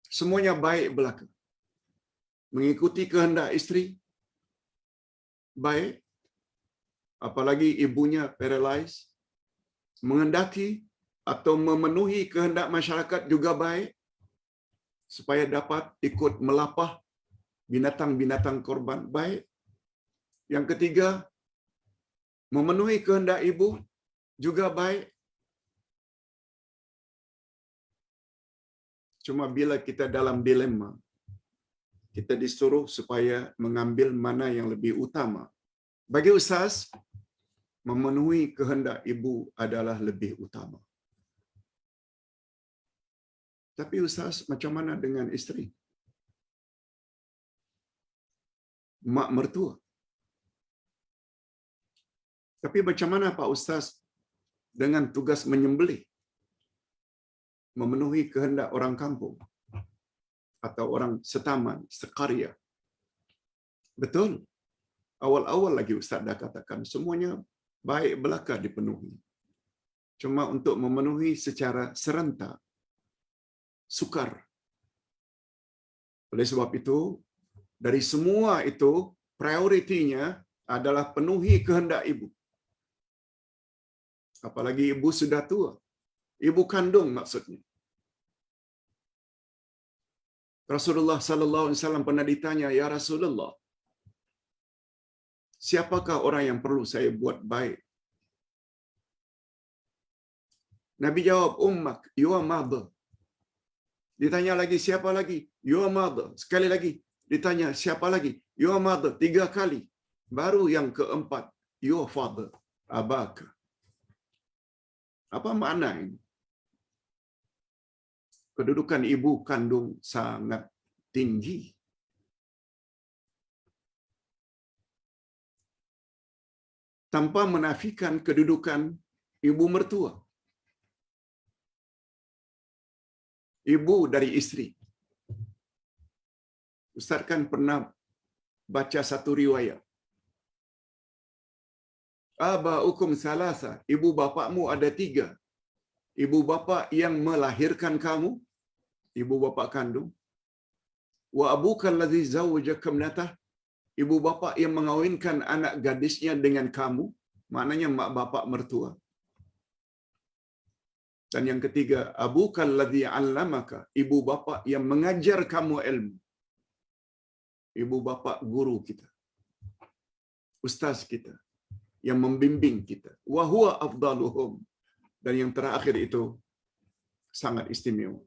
Semuanya baik belaka. Mengikuti kehendak isteri, baik. Apalagi ibunya paralyzed. Mengendaki atau memenuhi kehendak masyarakat juga baik, supaya dapat ikut melapah binatang-binatang korban, baik. Yang ketiga, memenuhi kehendak ibu juga baik. Cuma bila kita dalam dilema, kita disuruh supaya mengambil mana yang lebih utama. Bagi Ustaz, memenuhi kehendak ibu adalah lebih utama. Tapi Ustaz, macam mana dengan isteri? Mak mertua. Tapi macam mana Pak Ustaz dengan tugas menyembelih? Memenuhi kehendak orang kampung atau orang setaman, sekarya. Betul. Awal-awal lagi Ustaz dah katakan, semuanya baik belaka dipenuhi. Cuma untuk memenuhi secara serentak, sukar. Oleh sebab itu, dari semua itu, prioritinya adalah penuhi kehendak ibu. Apalagi ibu sudah tua. Ibu kandung maksudnya. Rasulullah sallallahu alaihi wasallam pernah ditanya, "Ya Rasulullah, siapakah orang yang perlu saya buat baik?" Nabi jawab, "Ummak, your mother." Ditanya lagi, siapa lagi? Your mother. Sekali lagi. Ditanya, siapa lagi? Your mother. 3 kali. Baru yang keempat, your father. Abaka. Apa makna ini? Kedudukan ibu kandung sangat tinggi. Tanpa menafikan kedudukan ibu mertua. Ibu dari isteri. Ustaz kan pernah baca satu riwayat. Abaukum salasa. Ibu bapakmu ada 3. Ibu bapa yang melahirkan kamu, ibu bapa kandung. Wa abuka allazi zawwajaka ibnatah. Ibu bapa yang mengawinkan anak gadisnya dengan kamu, maknanya mak bapak mertua. Dan yang ketiga, abuka allazi 'allamaka. Ibu bapa yang mengajar kamu ilmu. Ibu bapa guru kita. Ustaz kita yang membimbing kita. Wa huwa afdaluhum. Dan yang terakhir itu sangat istimewa.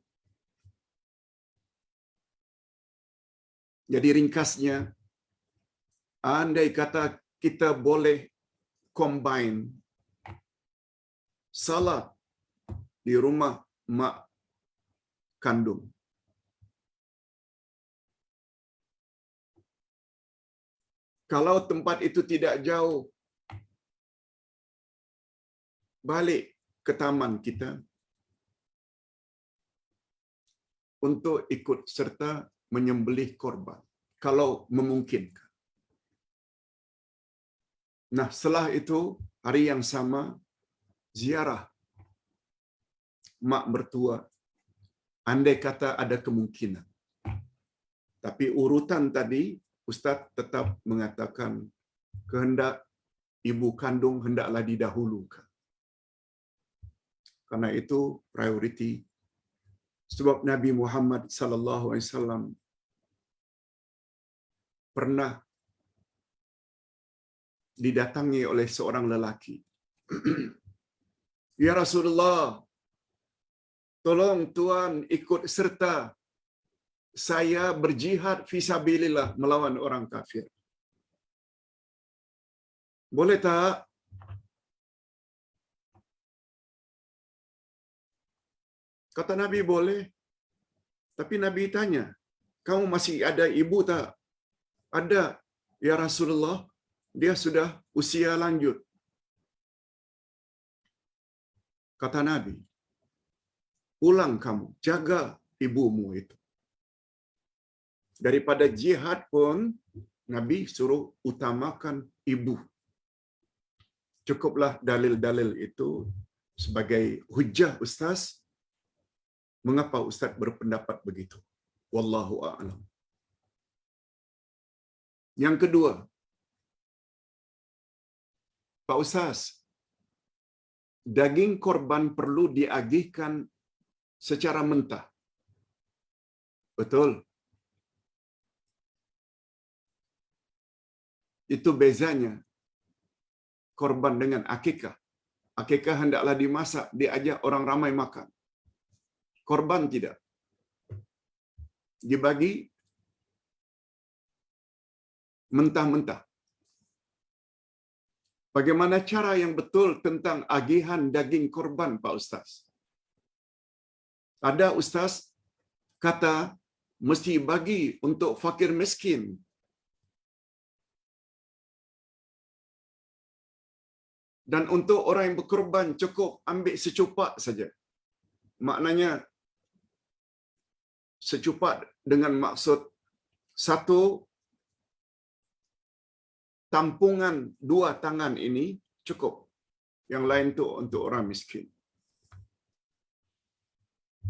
Jadi ringkasnya, andai kata kita boleh combine salat di rumah mak kandung, kalau tempat itu tidak jauh, balik ke taman kita untuk ikut serta menyembelih korban, kalau memungkinkan. Nah, setelah itu, hari yang sama, ziarah mak mertua, andai kata ada kemungkinan. Tapi urutan tadi, Ustaz tetap mengatakan, kehendak ibu kandung hendaklah didahulukan. Karena itu priority. Sebab Nabi Muhammad sallallahu alaihi wasallam pernah didatangi oleh seorang lelaki. Ya Rasulullah, tolong Tuan ikut serta saya berjihad fisabilillah melawan orang kafir. Boleh tak? Kata Nabi, boleh. Tapi Nabi tanya, kamu masih ada ibu tak? Ada, ya Rasulullah. Dia sudah usia lanjut. Kata Nabi, pulang kamu, jaga ibumu itu. Daripada jihad pun, Nabi suruh utamakan ibu. Cukuplah dalil-dalil itu sebagai hujjah Ustaz. Mengapa Ustaz berpendapat begitu? Wallahu a'lam. Yang kedua, Pak Ustaz, daging korban perlu diagihkan secara mentah. Betul. Itu bezanya korban dengan akikah. Akikah hendaklah dimasak, diajak orang ramai makan. Korban tidak. Dibagi mentah-mentah. Bagaimana cara yang betul tentang agihan daging korban, Pak Ustaz? Ada Ustaz kata mesti bagi untuk fakir miskin. Dan untuk orang yang berkorban cukup ambil secupak saja. Maknanya secupak dengan maksud satu tampungan 2 tangan ini cukup. Yang lain tu untuk orang miskin.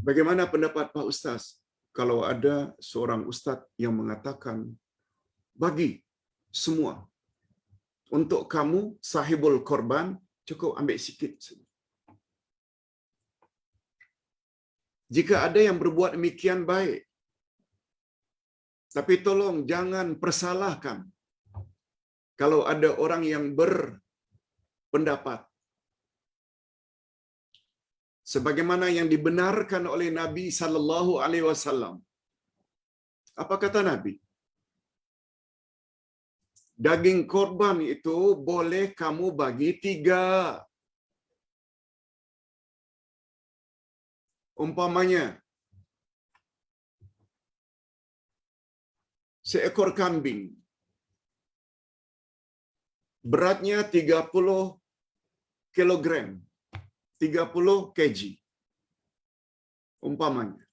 Bagaimana pendapat Pak Ustaz kalau ada seorang ustaz yang mengatakan bagi semua untuk kamu sahibul korban cukup ambil sikit saja. Jika ada yang berbuat demikian baik, tapi tolong jangan persalahkan kalau ada orang yang berpendapat sebagaimana yang dibenarkan oleh Nabi sallallahu alaihi wasallam. Apa kata Nabi? Daging korban itu boleh kamu bagi 3. Umpamanya, seekor kambing beratnya 30 kilogram, 30 kg. Umpamanya,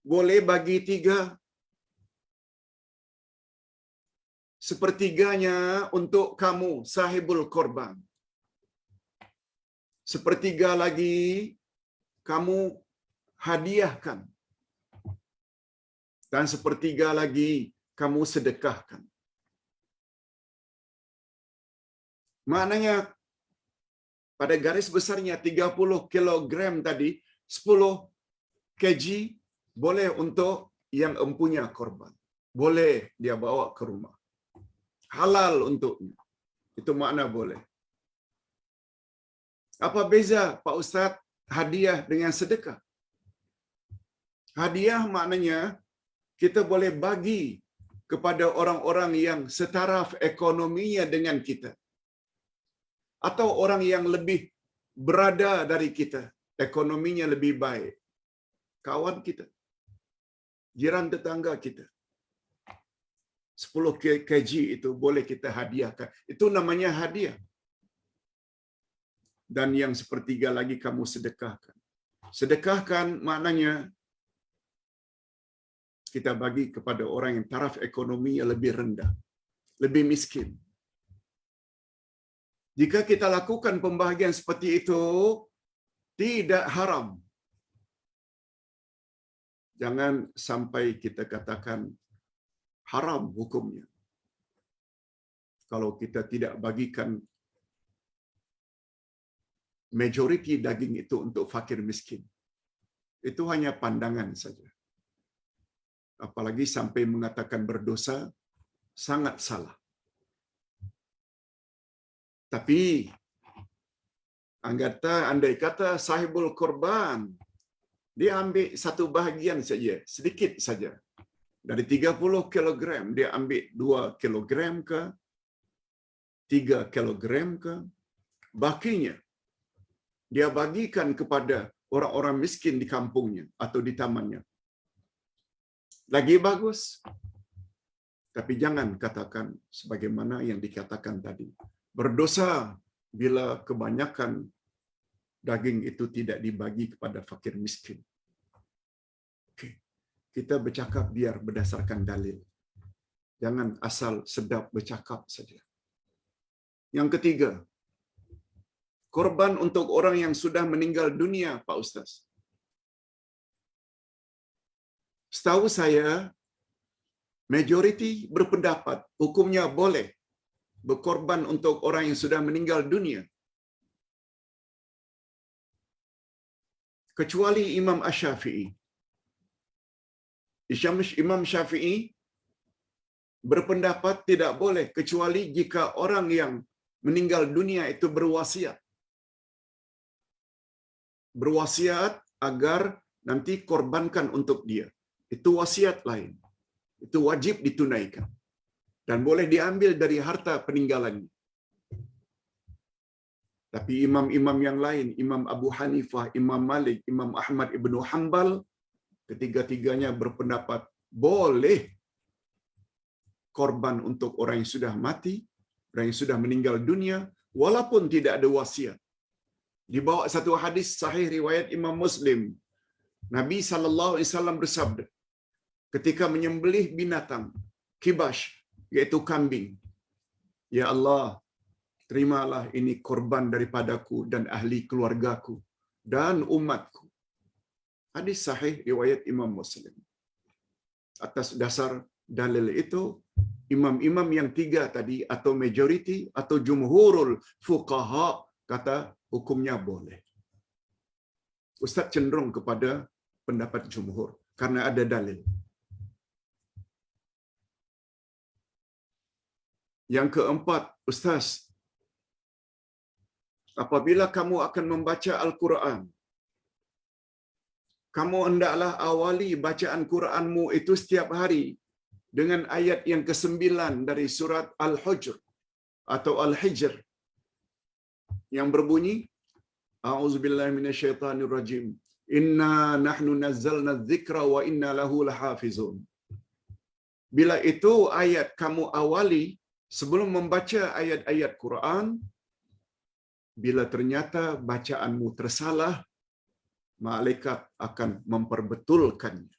boleh bagi 3. Sepertiganya untuk kamu, sahibul korban. Sepertiga lagi kamu hadiahkan. Dan sepertiga lagi kamu sedekahkan. Maknanya, pada garis besarnya 30 kilogram tadi, 10 kg boleh untuk yang empunya korban. Boleh dia bawa ke rumah. Halal untuknya. Itu makna boleh. Apa beza, Pak Ustaz, hadiah dengan sedekah? Hadiah maknanya kita boleh bagi kepada orang-orang yang setaraf ekonominya dengan kita. Atau orang yang lebih berada dari kita, ekonominya lebih baik. Kawan kita, jiran tetangga kita. 10 kg itu boleh kita hadiahkan. Itu namanya hadiah. Dan yang sepertiga lagi kamu sedekahkan. Sedekahkan maknanya kita bagi kepada orang yang taraf ekonominya lebih rendah, lebih miskin. Jika kita lakukan pembahagian seperti itu, tidak haram. Jangan sampai kita katakan haram hukumnya. Kalau kita tidak bagikan majoriti daging itu untuk fakir miskin. Itu hanya pandangan saja. Apalagi sampai mengatakan berdosa, sangat salah. Tapi, andai kata sahibul korban, dia ambil satu bahagian saja, sedikit saja. Dari 30 kilogram, dia ambil 2 kilogram ke, 3 kilogram ke, bakinya dia bagikan kepada orang-orang miskin di kampungnya atau di tamannya. Lagi bagus. Tapi jangan katakan sebagaimana yang dikatakan tadi. Berdosa bila kebanyakan daging itu tidak dibagi kepada fakir miskin. Okay. Kita bercakap biar berdasarkan dalil. Jangan asal sedap bercakap saja. Yang ketiga, korban untuk orang yang sudah meninggal dunia, Pak Ustaz. Setahu saya, majoriti berpendapat hukumnya boleh berkorban untuk orang yang sudah meninggal dunia. Kecuali Imam Asy-Syafi'i. Imam Syafi'i berpendapat tidak boleh kecuali jika orang yang meninggal dunia itu berwasiat. Berwasiat agar nanti korbankan untuk dia. Itu wasiat lain. Itu wajib ditunaikan. Dan boleh diambil dari harta peninggalannya. Tapi imam-imam yang lain, Imam Abu Hanifah, Imam Malik, Imam Ahmad ibn Hanbal, ketiga-tiganya berpendapat boleh korban untuk orang yang sudah mati, orang yang sudah meninggal dunia, walaupun tidak ada wasiat. Dibawa satu hadis sahih riwayat Imam Muslim. Nabi SAW bersabda, ketika menyembelih binatang, kibash, yaitu kambing, ya Allah, terimalah ini korban daripadaku dan ahli keluargaku dan umatku. Hadis sahih riwayat Imam Muslim. Atas dasar dalil itu, imam-imam yang tiga tadi atau majoriti atau jumhurul fuqaha kata hukumnya boleh. Ustaz cenderung kepada pendapat jumhur karena ada dalil. Yang keempat, Ustaz, apabila kamu akan membaca Al-Quran, kamu hendaklah awali bacaan Quranmu itu setiap hari dengan ayat yang ke-9 dari surat Al-Hujr atau Al-Hijr yang berbunyi, A'udzubillahi minasyaitonirrajim. Inna nahnu nazzalna dzikra wa inna lahu lahafizun. Bila itu ayat kamu awali sebelum membaca ayat-ayat Quran, bila ternyata bacaanmu tersalah, malaikat akan memperbetulkannya.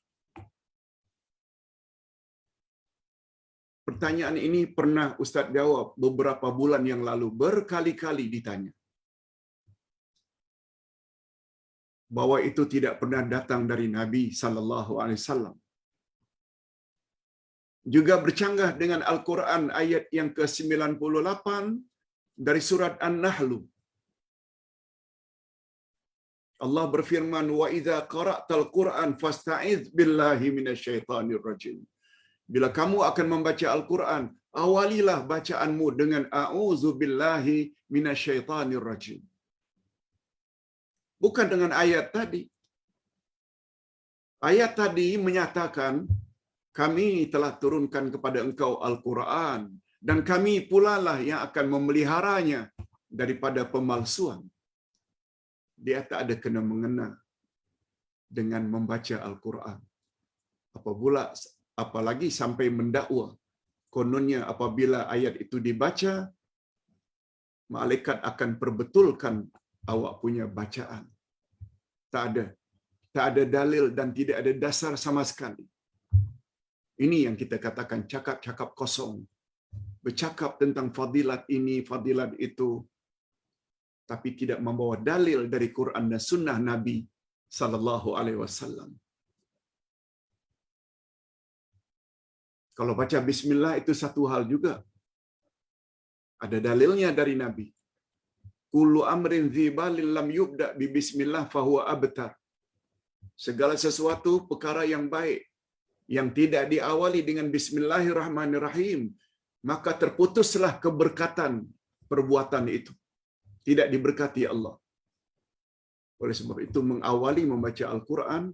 Pertanyaan ini pernah Ustaz jawab beberapa bulan yang lalu, berkali-kali ditanya. Bahwa itu tidak pernah datang dari Nabi sallallahu alaihi wasallam. Juga bercanggah dengan Al-Quran ayat yang ke-98 dari surat An-Nahl. Allah berfirman, wa idza qara'tal Qur'an fasta'iz billahi minasyaitonir rajim. Bila kamu akan membaca Al-Quran, awalilah bacaanmu dengan a'udzu billahi minasyaitonir rajim. Bukan dengan ayat tadi. Ayat tadi menyatakan, kami telah turunkan kepada engkau Al-Quran dan kami pula lah yang akan memeliharanya daripada pemalsuan. Dia tak ada kena mengena dengan membaca Al-Quran. Apalagi sampai mendakwa. Kononnya apabila ayat itu dibaca, malaikat akan perbetulkan awak punya bacaan. Tak ada dalil dan tidak ada dasar sama sekali. Ini yang kita katakan cakap-cakap kosong. Bercakap tentang fadilat ini, fadilat itu, tapi tidak membawa dalil dari Quran dan sunnah Nabi sallallahu alaihi wasallam. Kalau baca bismillah itu satu hal juga. Ada dalilnya dari Nabi. Kullu amrin dzibalil lam yubda bi bismillah fahuwa abtar. Segala sesuatu perkara yang baik yang tidak diawali dengan bismillahirrahmanirrahim, maka terputuslah keberkatan perbuatan itu. Tidak diberkati Allah. Oleh sebab itu mengawali membaca Al-Quran,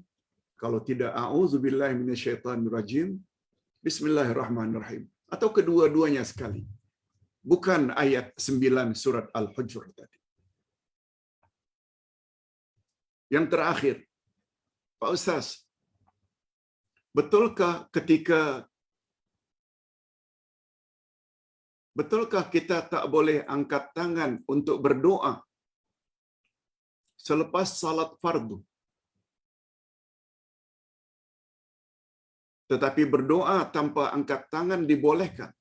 kalau tidak a'udzubillahi minasyaitonirrajim, bismillahirrahmanirrahim. Atau kedua-duanya sekali. Bukan ayat 9 surat Al-Hujr tadi. Yang terakhir, Pak Ustaz, betulkah kita tak boleh angkat tangan untuk berdoa selepas salat fardu? Tetapi berdoa tanpa angkat tangan dibolehkan.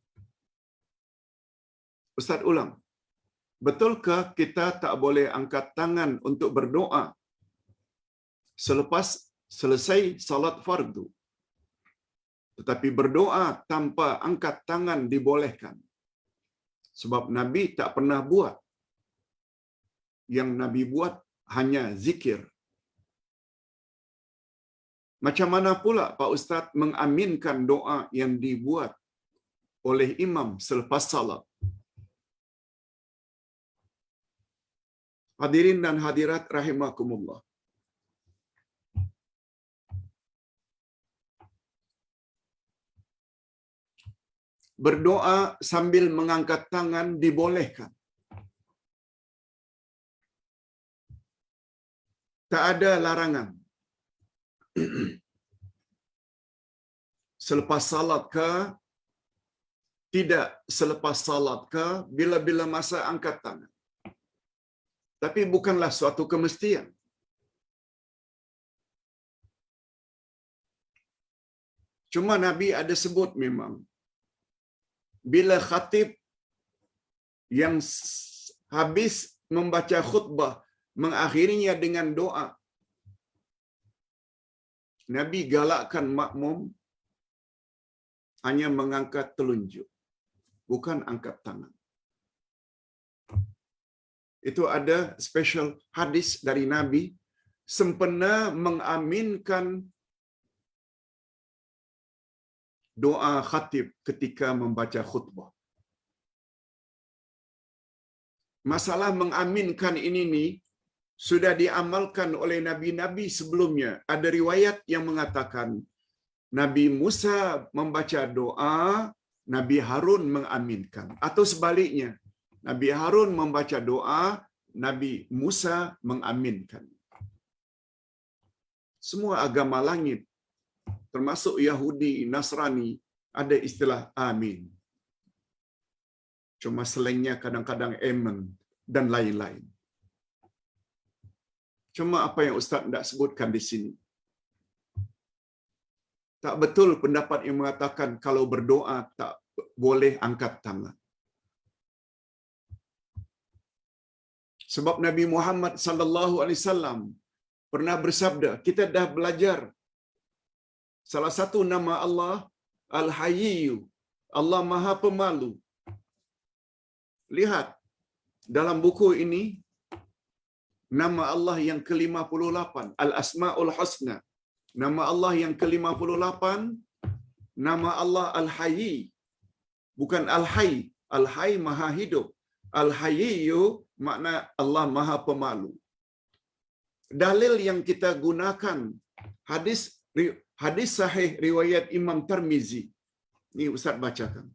Ustaz ulang. Betulkah kita tak boleh angkat tangan untuk berdoa selepas selesai salat fardu? Tetapi berdoa tanpa angkat tangan dibolehkan. Sebab Nabi tak pernah buat. Yang Nabi buat hanya zikir. Macam mana pula Pak Ustaz mengaminkan doa yang dibuat oleh imam selepas salat? Hadirin dan hadirat rahimakumullah. Berdoa sambil mengangkat tangan dibolehkan. Tak ada larangan. Selepas salat ke, tidak selepas salat ke, bila-bila masa angkat tangan. Tapi bukanlah suatu kemestian. Cuma Nabi ada sebut memang, bila khatib yang habis membaca khutbah mengakhirinya dengan doa, Nabi galakkan makmum hanya mengangkat telunjuk, bukan angkat tangan. Itu ada special hadis dari Nabi sempena mengaminkan doa khatib ketika membaca khutbah. masalah mengaminkan ini nih sudah diamalkan oleh nabi-nabi sebelumnya. Ada riwayat yang mengatakan Nabi Musa membaca doa, Nabi Harun mengaminkan. Atau sebaliknya, Nabi Harun membaca doa, Nabi Musa mengaminkan. Semua agama langit, termasuk Yahudi, Nasrani, ada istilah amin. Cuma selengnya kadang-kadang amen dan lain-lain. Cuma apa yang Ustaz tidak sebutkan di sini. Tak betul pendapat yang mengatakan kalau berdoa tak boleh angkat tangan. Sebab Nabi Muhammad sallallahu alaihi wasallam pernah bersabda, kita dah belajar salah satu nama Allah Al-Hayyu, Allah Maha Pemalu. Lihat dalam buku ini nama Allah yang ke-58, Al-Asmaul Husna. Nama Allah yang ke-58, nama Allah Al-Hayy. Bukan Al-Hayy. Al-Hayy Maha Hidup. Al-Hayyu makna Allah Maha Pemalu. Dalil yang kita gunakan hadis sahih riwayat Imam Tirmizi. Ni Ustaz bacakan.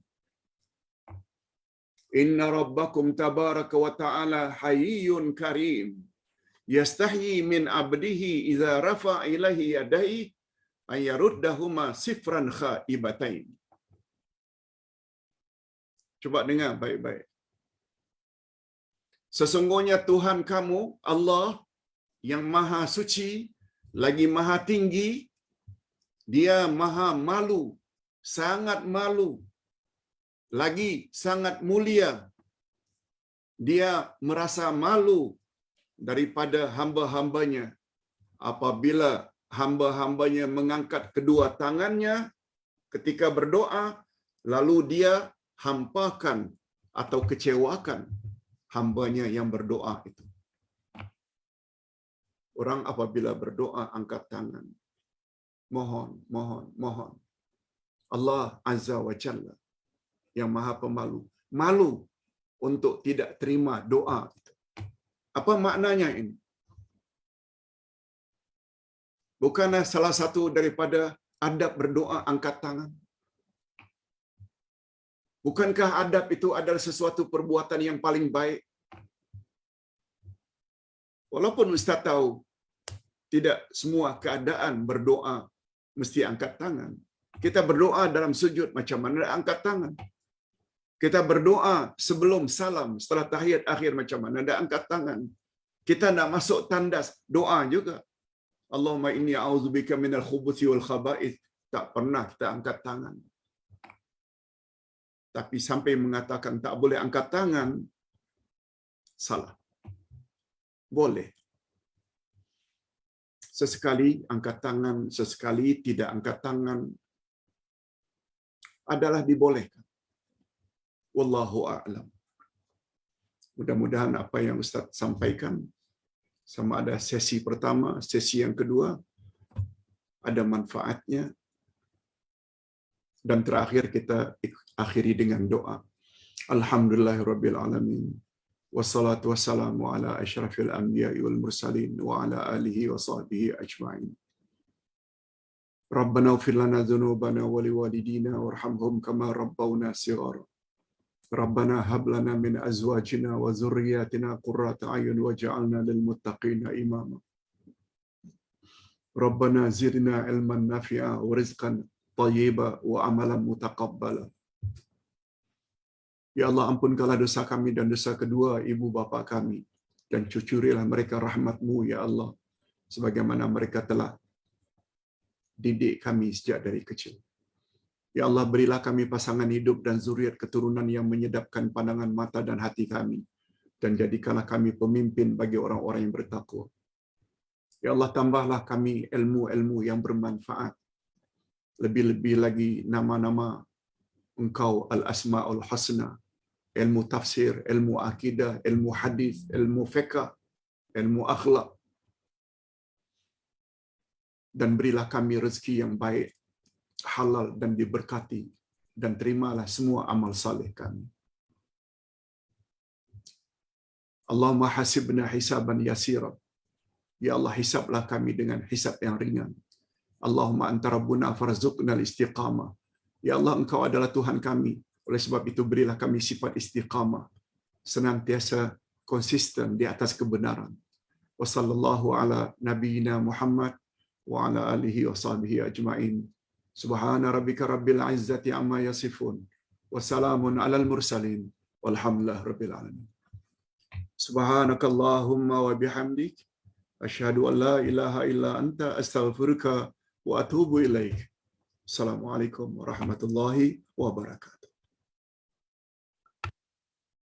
Inna rabbakum tabaraka wa ta'ala hayyun karim. Yastahyi min abdihi idza rafa'a ilaihi yadayhi ay yaruddahuma sifran khaibatain. Coba dengar baik-baik. Sesungguhnya Tuhan kamu Allah yang maha suci lagi maha tinggi, dia maha malu, sangat malu, lagi sangat mulia. Dia merasa malu daripada hamba-hambanya apabila hamba-hambanya mengangkat kedua tangannya ketika berdoa, lalu dia hampakan atau kecewakan hambanya yang berdoa itu. Orang apabila berdoa angkat tangan, mohon. Allah Azza wa Jalla yang Maha Pemalu, malu untuk tidak terima doa itu. Apa maknanya ini? Bukanlah salah satu daripada adab berdoa angkat tangan? Bukankah adab itu adalah sesuatu perbuatan yang paling baik? Walaupun Ustaz tahu tidak semua keadaan berdoa mesti angkat tangan. Kita berdoa dalam sujud macam mana angkat tangan? Kita berdoa sebelum salam, setelah tahiyat akhir macam mana dah angkat tangan? Kita nak masuk tandas doa juga. Allahumma inni a'udzubika minal khubuthi wal khaba'ith. Tak pernah kita angkat tangan. Tapi sampai mengatakan tak boleh angkat tangan, salah. Boleh. Sesekali angkat tangan, sesekali tidak angkat tangan adalah dibolehkan. Wallahu a'lam. Mudah-mudahan apa yang Ustaz sampaikan, sama ada sesi pertama, sesi yang kedua, ada manfaatnya. Dan terakhir kita akhiri dengan doa. Alhamdulillahirabbil alamin. Wassalatu wassalamu ala asyrafil anbiya'i wal mursalin wa ala alihi wa sahbihi ajma'in. Rabbana ighfir lana dzunubana wa liwalidina warhamhum kama rabbawna shighara. Rabbana hab lana min azwajina wa dzurriyyatina qurrata a'yun waj'alna lil muttaqina imama. Rabbana zidna ilman nafi'a wa rizqan thayyiba wa amalan mutaqabbala. Ya Allah, ampunkanlah dosa kami dan dosa kedua ibu bapa kami, dan cucurilah mereka rahmat-Mu ya Allah, sebagaimana mereka telah didik kami sejak dari kecil. Ya Allah, berilah kami pasangan hidup dan zuriat keturunan yang menyedapkan pandangan mata dan hati kami, dan jadikanlah kami pemimpin bagi orang-orang yang bertakwa. Ya Allah, tambahlah kami ilmu-ilmu yang bermanfaat, lebih-lebih lagi nama-nama Engkau Al-Asma'ul Husna, ilmu tafsir, ilmu akidah, ilmu hadis, ilmu fiqh, ilmu akhlak. Dan berilah kami rezeki yang baik, halal dan diberkati, dan terimalah semua amal saleh kami. Allahumma hasibna hisaban yasira. Ya Allah, hisablah kami dengan hisab yang ringan. Allahumma anta rabbuna farzuqna al-istiqamah. Ya Allah, Engkau adalah Tuhan kami. Oleh sebab itu berilah kami sifat istiqamah, senantiasa konsisten di atas kebenaran. Wa sallallahu ala nabiyyina Muhammad wa ala alihi wa sahbihi ajma'in. Subhana rabbika rabbil izzati amma yasifun. Wa salamun alal mursalin. Walhamdulillah rabbil alamin. Subhanakallahumma wa bihamdik. Asyhadu an la ilaha illa anta astaghfiruka wa atubu ilaik. Assalamualaikum warahmatullahi wabarakatuh.